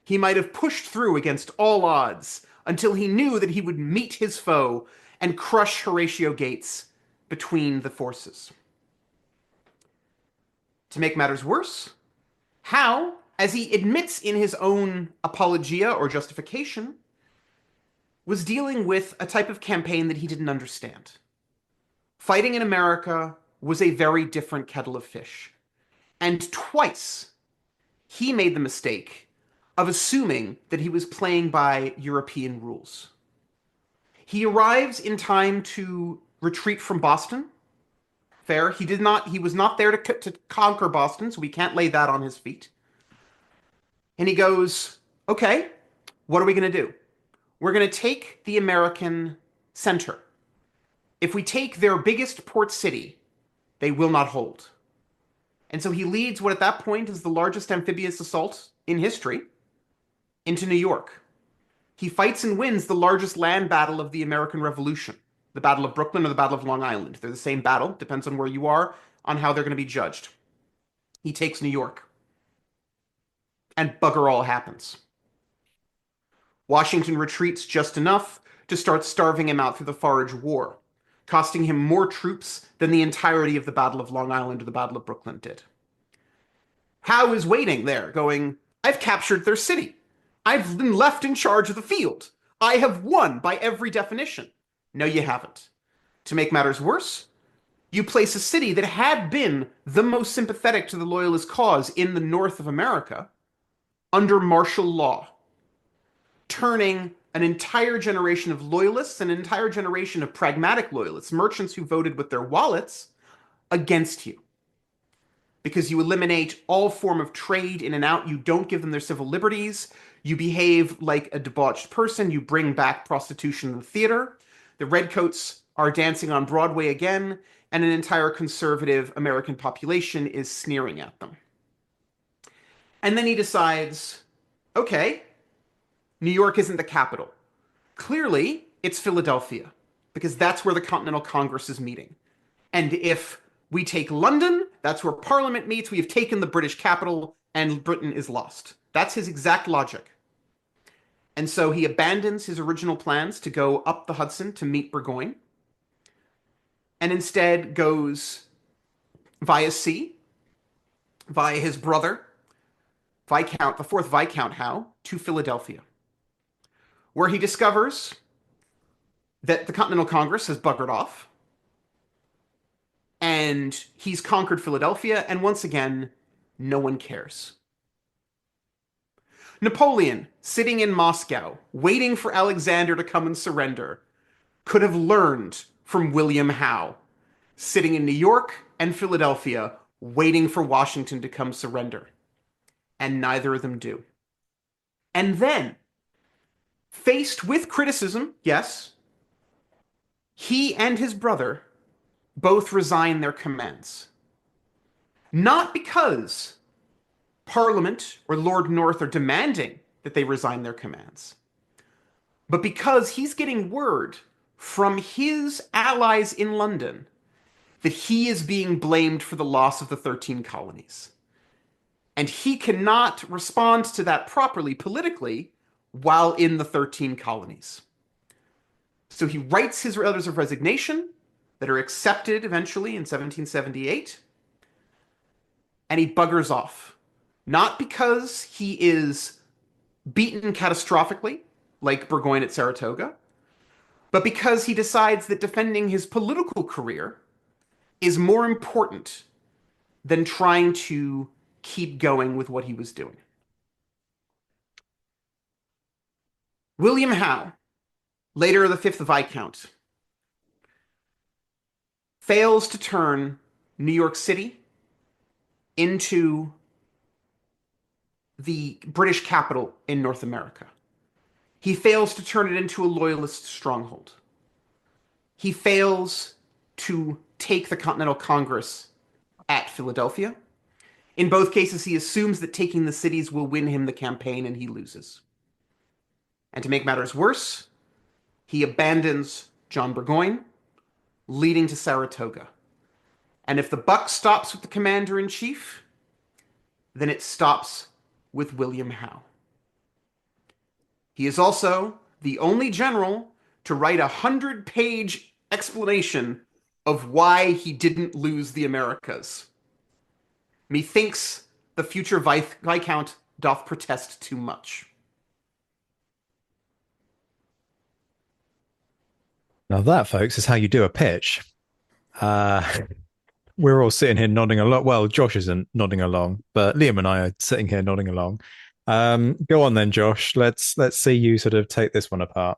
He might have pushed through against all odds until he knew that he would meet his foe and crush Horatio Gates between the forces. To make matters worse, Howe, as he admits in his own apologia or justification, was dealing with a type of campaign that he didn't understand. Fighting in America was a very different kettle of fish. And twice he made the mistake of assuming that he was playing by European rules. He arrives in time to retreat from Boston. Fair. He was not there to conquer Boston, so we can't lay that on his feet. And he goes, okay, what are we going to do? We're going to take the American center. If we take their biggest port city, they will not hold. And so he leads what at that point is the largest amphibious assault in history into New York. He fights and wins the largest land battle of the American Revolution, the Battle of Brooklyn or the Battle of Long Island. They're the same battle, depends on where you are, on how they're going to be judged. He takes New York. And bugger all happens. Washington retreats just enough to start starving him out through the Forage War, costing him more troops than the entirety of the Battle of Long Island or the Battle of Brooklyn did. Howe is waiting there, going, I've captured their city. I've been left in charge of the field. I have won by every definition. No, you haven't. To make matters worse, you place a city that had been the most sympathetic to the Loyalist cause in the north of America under martial law, turning an entire generation of Loyalists, an entire generation of pragmatic Loyalists, merchants who voted with their wallets, against you. Because you eliminate all form of trade in and out, you don't give them their civil liberties, you behave like a debauched person, you bring back prostitution in the theater, the redcoats are dancing on Broadway again, and an entire conservative American population is sneering at them. And then he decides, okay, New York isn't the capital. Clearly, it's Philadelphia, because that's where the Continental Congress is meeting. And if we take London, that's where Parliament meets, we have taken the British capital, and Britain is lost. That's his exact logic. And so he abandons his original plans to go up the Hudson to meet Burgoyne, and instead goes via sea, via his brother, the fourth Viscount Howe, to Philadelphia, where he discovers that the Continental Congress has buggered off, and he's conquered Philadelphia, and once again, no one cares. Napoleon, sitting in Moscow, waiting for Alexander to come and surrender, could have learned from William Howe, sitting in New York and Philadelphia, waiting for Washington to come surrender. And neither of them do. And then, faced with criticism, yes, he and his brother both resign their commands. Not because Parliament or Lord North are demanding that they resign their commands, but because he's getting word from his allies in London that he is being blamed for the loss of the 13 colonies. And he cannot respond to that properly politically while in the 13 colonies. So he writes his letters of resignation that are accepted eventually in 1778, and he buggers off. Not because he is beaten catastrophically, like Burgoyne at Saratoga, but because he decides that defending his political career is more important than trying to keep going with what he was doing. William Howe, later the fifth Viscount, fails to turn New York City into the British capital in North America. He fails to turn it into a loyalist stronghold. He fails to take the Continental Congress at Philadelphia. In both cases, he assumes that taking the cities will win him the campaign, and he loses. And to make matters worse, he abandons John Burgoyne, leading to Saratoga. And if the buck stops with the commander-in-chief, then it stops with William Howe. He is also the only general to write 100-page explanation of why he didn't lose the Americas. Methinks the future Viscount doth protest too much. Now that, folks, is how you do a pitch. We're all sitting here nodding along. Well, Josh isn't nodding along, but Liam and I are sitting here nodding along. Go on then, Josh. Let's see you sort of take this one apart.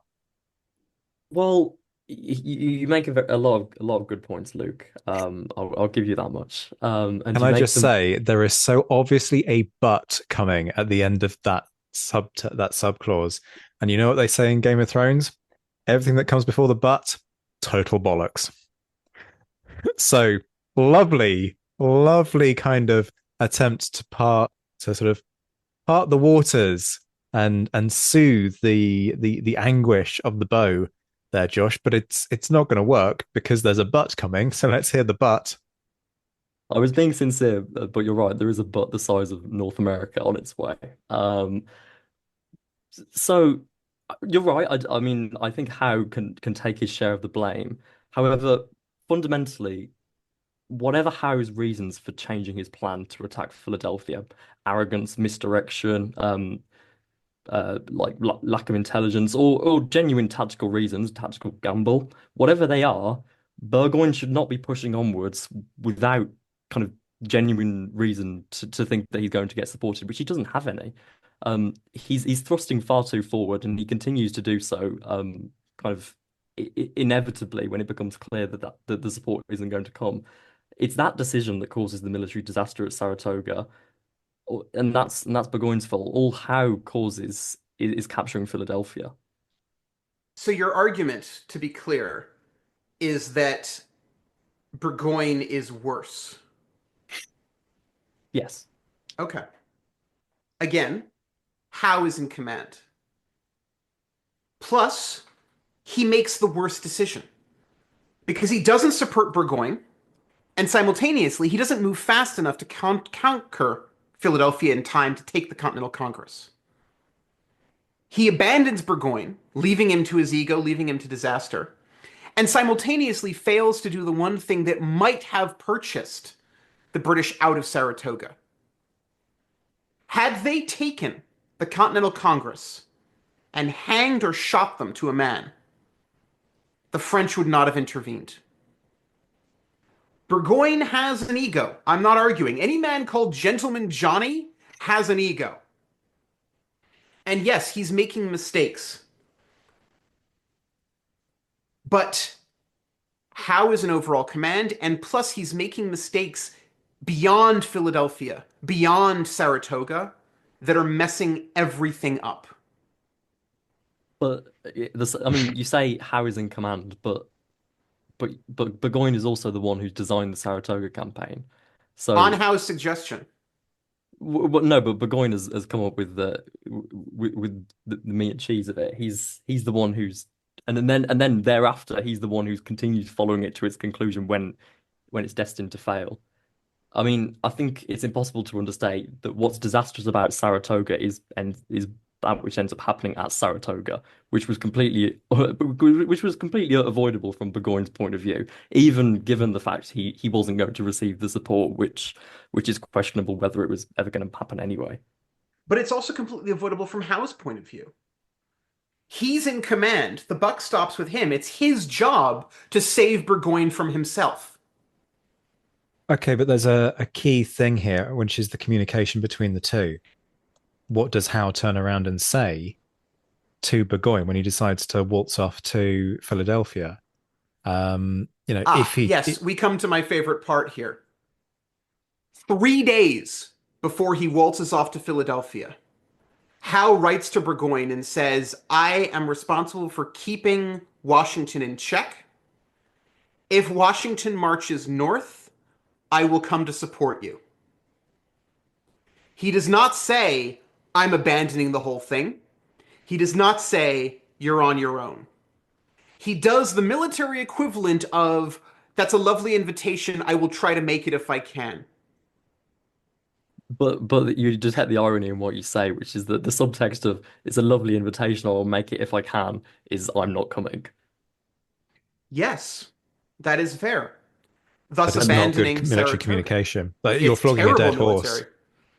Well, you make a lot of good points, Luke. I'll give you that much. And Can you I make just them. say there is so obviously a but coming at the end of that sub clause, and you know what they say in Game of Thrones? Everything that comes before the but, total bollocks. So lovely, lovely kind of attempt to sort of part the waters and soothe the anguish of the bow there, Josh. But it's not going to work because there's a but coming. So let's hear the but. I was being sincere, but you're right. There is a butt the size of North America on its way. So you're right. I mean, I think Howe can take his share of the blame. However, fundamentally, whatever Howe's reasons for changing his plan to attack Philadelphia, arrogance, misdirection, like lack of intelligence, or genuine tactical reasons, tactical gamble, whatever they are, Burgoyne should not be pushing onwards without kind of genuine reason to think that he's going to get supported, which he doesn't have any. He's thrusting far too forward, and he continues to do so. Kind of inevitably, when it becomes clear that the support isn't going to come, it's that decision that causes the military disaster at Saratoga, and that's Burgoyne's fault. All Howe causes is capturing Philadelphia. So your argument, to be clear, is that Burgoyne is worse. Yes. Okay. Again, Howe is in command. Plus, he makes the worst decision because he doesn't support Burgoyne, and simultaneously, he doesn't move fast enough to conquer Philadelphia in time to take the Continental Congress. He abandons Burgoyne, leaving him to his ego, leaving him to disaster, and simultaneously fails to do the one thing that might have purchased the British out of Saratoga. Had they taken the Continental Congress and hanged or shot them to a man, the French would not have intervened. Burgoyne has an ego. I'm not arguing. Any man called Gentleman Johnny has an ego. And yes, he's making mistakes. But Howe is an overall command, and plus he's making mistakes beyond Philadelphia, beyond Saratoga, that are messing everything up. But I mean, you say Howe is in command, but Burgoyne is also the one who's designed the Saratoga campaign. So On Howe's suggestion. no, but Burgoyne has come up with the meat and cheese of it. He's the one who's and then thereafter he's the one who's continued following it to its conclusion when it's destined to fail. I mean, I think it's impossible to understate that what's disastrous about Saratoga is that which ends up happening at Saratoga, which was completely avoidable from Burgoyne's point of view, even given the fact he wasn't going to receive the support, which is questionable whether it was ever going to happen anyway. But it's also completely avoidable from Howe's point of view. He's in command. The buck stops with him. It's his job to save Burgoyne from himself. Okay, but there's a key thing here, which is the communication between the two. What does Howe turn around and say to Burgoyne when he decides to waltz off to Philadelphia? We come to my favorite part here. 3 days before he waltzes off to Philadelphia, Howe writes to Burgoyne and says, I am responsible for keeping Washington in check. If Washington marches north, I will come to support you. He does not say, I'm abandoning the whole thing. He does not say, you're on your own. He does the military equivalent of, that's a lovely invitation, I will try to make it if I can. But you detect the irony in what you say, which is that the subtext of "it's a lovely invitation, I'll make it if I can" is "I'm not coming." Yes, that is fair. But Thus it's not And good abandoning military Saratoga. communication. But you're It's flogging a terrible dead horse. military.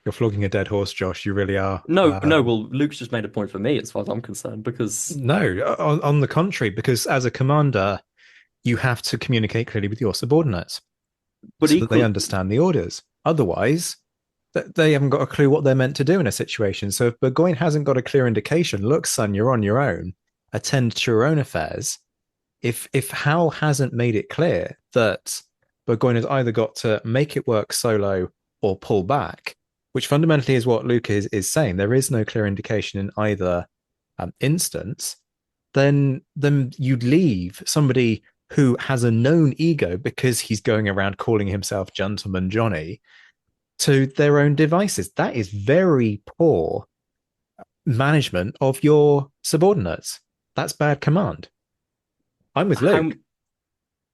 You're flogging a dead horse, Josh. You really are. no, no, well, Luke's just made a point for me as far as I'm concerned because No, on the contrary, because as a commander, you have to communicate clearly with your subordinates but so that they equal understand the orders. Otherwise, they haven't got a clue what they're meant to do in a situation. So if Burgoyne hasn't got a clear indication, look, son, you're on your own. Attend to your own affairs. If Howe hasn't made it clear that Burgoyne has either got to make it work solo or pull back, which fundamentally is what Luke is saying, there is no clear indication in either instance, then you'd leave somebody who has a known ego because he's going around calling himself Gentleman Johnny to their own devices. That is very poor management of your subordinates. That's bad command. I'm with how Luke.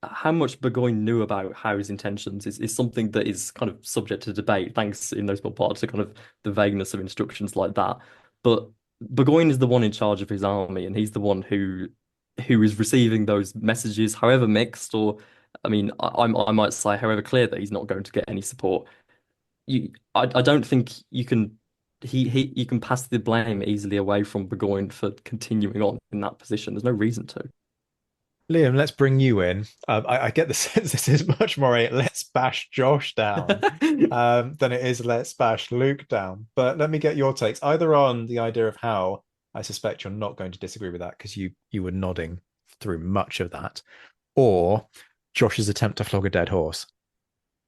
how much Burgoyne knew about Howe's intentions is something that is kind of subject to debate, thanks in no small part to kind of the vagueness of instructions like that. But Burgoyne is the one in charge of his army, and he's the one who is receiving those messages, however mixed, or I mean, I might say, however clear, that he's not going to get any support. I don't think you can you can pass the blame easily away from Burgoyne for continuing on in that position. There's no reason to. Liam, let's bring you in. I get the sense this is much more a let's bash Josh down than it is let's bash Luke down. But let me get your takes either on the idea of how I suspect you're not going to disagree with that because you were nodding through much of that, or Josh's attempt to flog a dead horse.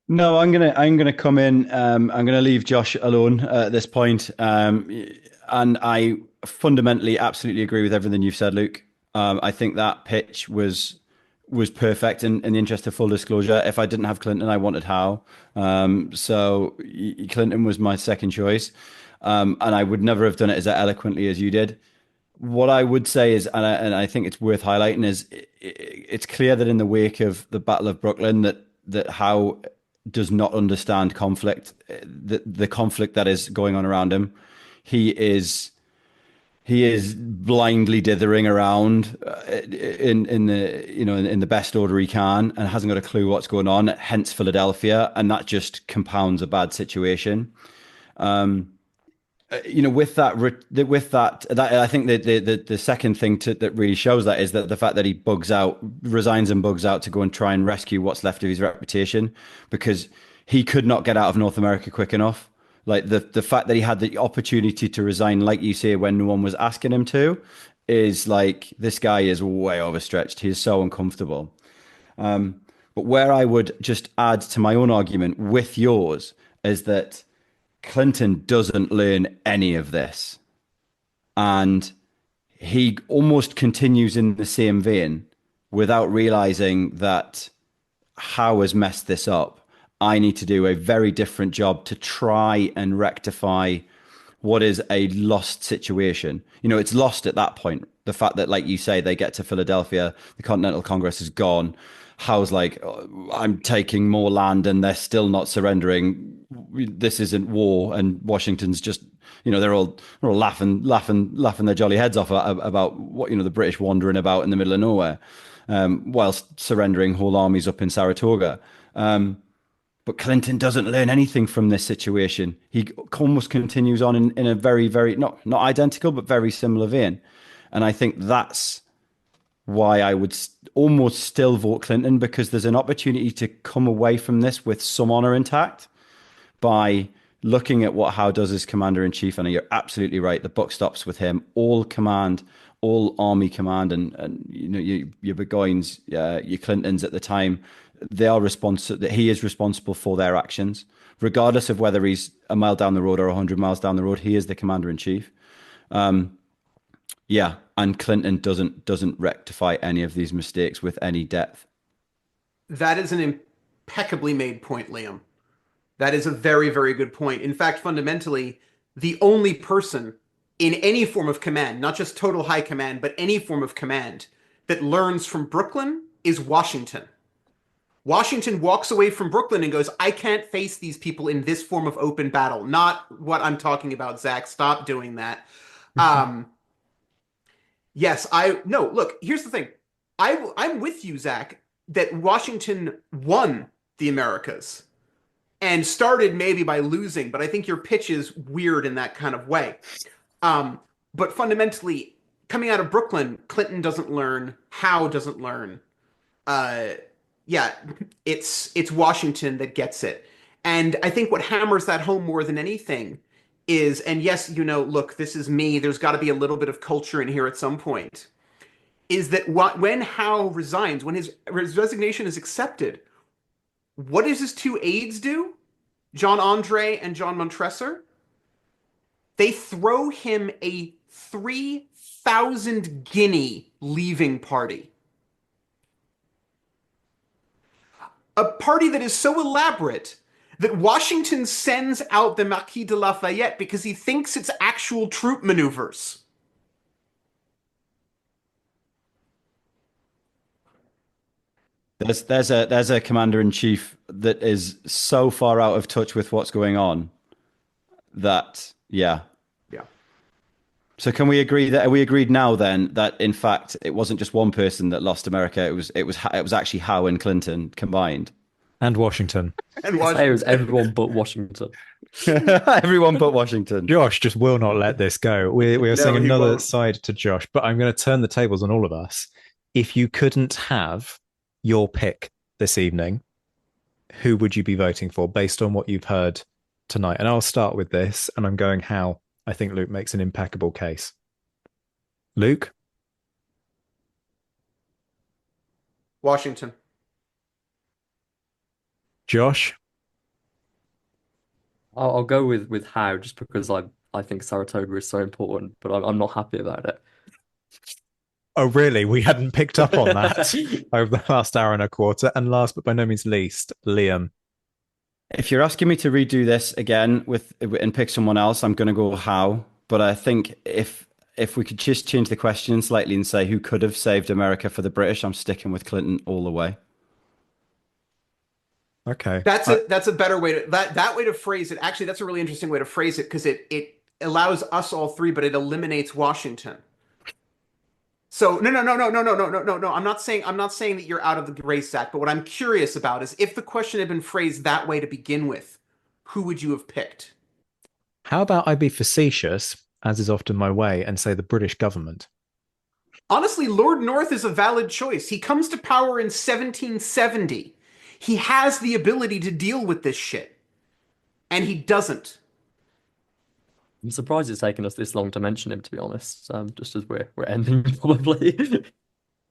No, I'm gonna come in. I'm gonna leave Josh alone at this point. And I fundamentally absolutely agree with everything you've said, Luke. I think that pitch was perfect. In the interest of full disclosure, if I didn't have Clinton, I wanted Howe. So Clinton was my second choice, and I would never have done it as eloquently as you did. What I would say is, and I think it's worth highlighting, is it's clear that in the wake of the Battle of Brooklyn, that Howe does not understand conflict, the conflict that is going on around him. He is blindly dithering around in the in the best order he can, and hasn't got a clue what's going on. Hence Philadelphia, and that just compounds a bad situation. With that, I think the second thing that really shows that is that the fact that he resigns and bugs out to go and try and rescue what's left of his reputation, because he could not get out of North America quick enough. Like the fact that he had the opportunity to resign, like you say, when no one was asking him to, is like, this guy is way overstretched. He is so uncomfortable. But where I would just add to my own argument with yours is that Clinton doesn't learn any of this. And he almost continues in the same vein without realizing that Howe has messed this up. I need to do a very different job to try and rectify what is a lost situation. It's lost at that point. The fact that, like you say, they get to Philadelphia, the Continental Congress is gone. Howe's like, "Oh, I'm taking more land and they're still not surrendering. This isn't war." And Washington's just, they're all laughing their jolly heads off about what, the British wandering about in the middle of nowhere, whilst surrendering whole armies up in Saratoga. But Clinton doesn't learn anything from this situation. He almost continues on in a very, very, not identical, but very similar vein. And I think that's why I would almost still vote Clinton, because there's an opportunity to come away from this with some honor intact by looking at what Howe does as commander in chief. And you're absolutely right. The buck stops with him. All command, all army command, and your Burgoynes, your Clintons at the time, they are responsible. That he is responsible for their actions, regardless of whether he's a mile down the road or 100 miles down the road. He is the commander in chief. Yeah, and Clinton doesn't rectify any of these mistakes with any depth. That is an impeccably made point, Liam. That is a very, very good point. In fact, fundamentally, the only person in any form of command, not just total high command, but any form of command, that learns from Brooklyn is Washington. Washington walks away from Brooklyn and goes, I can't face these people in this form of open battle. Not what I'm talking about, Zach. Stop doing that. Um, yes, no, look, here's the thing. I'm with you, Zach, that Washington won the Americas and started maybe by losing, but I think your pitch is weird in that kind of way. But fundamentally, coming out of Brooklyn, Clinton doesn't learn, Howe doesn't learn. Yeah, it's Washington that gets it. And I think what hammers that home more than anything is, and yes, look, this is me, there's got to be a little bit of culture in here at some point, is that when Howe resigns, when his resignation is accepted, what does his two aides do? John Andre and John Montresor? They throw him a 3,000 guinea leaving party. A party that is so elaborate that Washington sends out the Marquis de Lafayette because he thinks it's actual troop maneuvers. There's a commander-in-chief that is so far out of touch with what's going on that, yeah. Yeah. So can we agree that we agreed now then that in fact it wasn't just one person that lost America, it was actually Howe and Clinton combined. And Washington. And It was everyone but Washington. Everyone but Washington. Josh just will not let this go. We are seeing another won't. side to Josh, but I'm going to turn the tables on all of us. If you couldn't have your pick this evening, who would you be voting for based on what you've heard tonight? And I'll start with this, and I'm going how I think Luke makes an impeccable case. Luke? Washington. Josh? I'll go with Howe just because I think Saratoga is so important, but I'm not happy about it. Oh, really? We hadn't picked up on that over the last hour and a quarter. And last but by no means least, Liam. If you're asking me to redo this again and pick someone else, I'm going to go Howe. But I think if we could just change the question slightly and say who could have saved America for the British, I'm sticking with Clinton all the way. Okay. That's a better way to that way to phrase it. Actually, that's a really interesting way to phrase it because it allows us all three, but it eliminates Washington. So no. I'm not saying that you're out of the race, Zach. But what I'm curious about is if the question had been phrased that way to begin with, who would you have picked? How about I be facetious, as is often my way, and say the British government? Honestly, Lord North is a valid choice. He comes to power in 1770. He has the ability to deal with this shit. And he doesn't. I'm surprised it's taken us this long to mention him, to be honest. Just as we're ending, probably.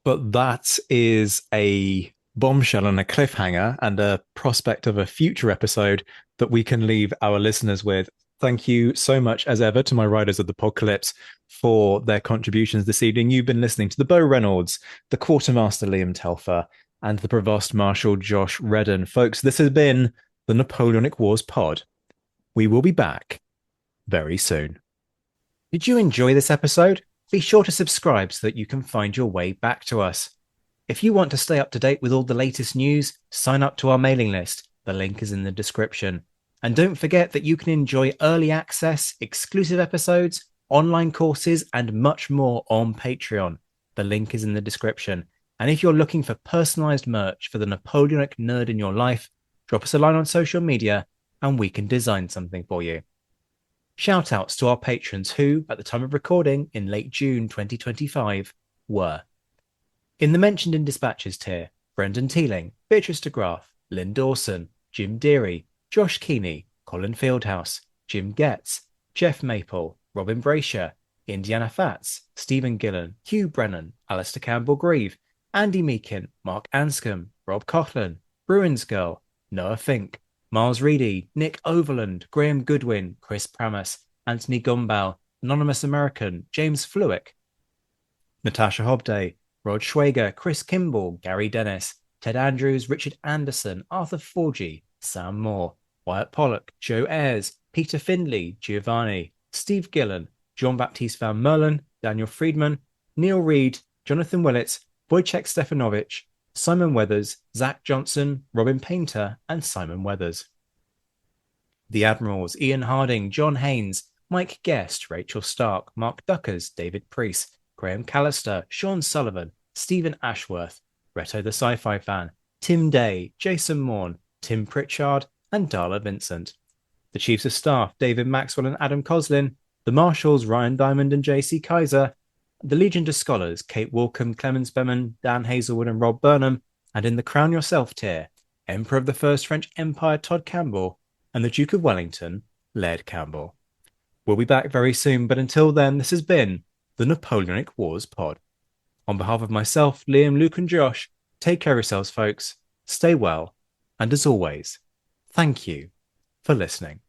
But that is a bombshell and a cliffhanger and a prospect of a future episode that we can leave our listeners with. Thank you so much, as ever, to my Riders of the Apocalypse for their contributions this evening. You've been listening to the Beau Reynolds, the Quartermaster Liam Telfer, and the Provost Marshal Josh Redden. Folks, this has been the Napoleonic Wars Pod. We will be back very soon. Did you enjoy this episode? Be sure to subscribe so that you can find your way back to us. If you want to stay up to date with all the latest news, sign up to our mailing list. The link is in the description. And don't forget that you can enjoy early access, exclusive episodes, online courses, and much more on Patreon. The link is in the description. And if you're looking for personalized merch for the Napoleonic nerd in your life, drop us a line on social media and we can design something for you. Shout outs to our patrons who, at the time of recording in late June 2025, were in the mentioned in dispatches tier, Brendan Teeling, Beatrice de Graaf, Lynn Dawson, Jim Deary, Josh Keeney, Colin Fieldhouse, Jim Getz, Jeff Maple, Robin Brasher, Indiana Fats, Stephen Gillen, Hugh Brennan, Alistair Campbell-Grieve, Andy Meakin, Mark Anscombe, Rob Coughlin, Bruins Girl, Noah Fink, Miles Reedy, Nick Overland, Graham Goodwin, Chris Pramas, Anthony Gumbau, Anonymous American, James Fluick, Natasha Hobday, Rod Schwager, Chris Kimball, Gary Dennis, Ted Andrews, Richard Anderson, Arthur Forgy, Sam Moore, Wyatt Pollock, Joe Ayres, Peter Findlay, Giovanni, Steve Gillen, John Baptiste Van Merlen, Daniel Friedman, Neil Reed, Jonathan Willett, Wojciech Stefanovic, Simon Weathers, Zach Johnson, Robin Painter, and Simon Weathers. The Admirals, Ian Harding, John Haynes, Mike Guest, Rachel Stark, Mark Duckers, David Priest, Graham Callister, Sean Sullivan, Stephen Ashworth, Reto the Sci-Fi Fan, Tim Day, Jason Morn, Tim Pritchard, and Darla Vincent. The Chiefs of Staff, David Maxwell and Adam Coslin, the Marshals, Ryan Diamond and JC Kaiser, the Legion of Scholars, Kate Walcombe, Clemens Beman, Dan Hazelwood and Rob Burnham, and in the Crown Yourself tier, Emperor of the First French Empire Todd Campbell, and the Duke of Wellington, Laird Campbell. We'll be back very soon, but until then, this has been the Napoleonic Wars Pod. On behalf of myself, Liam, Luke and Josh, take care of yourselves, folks, stay well, and as always, thank you for listening.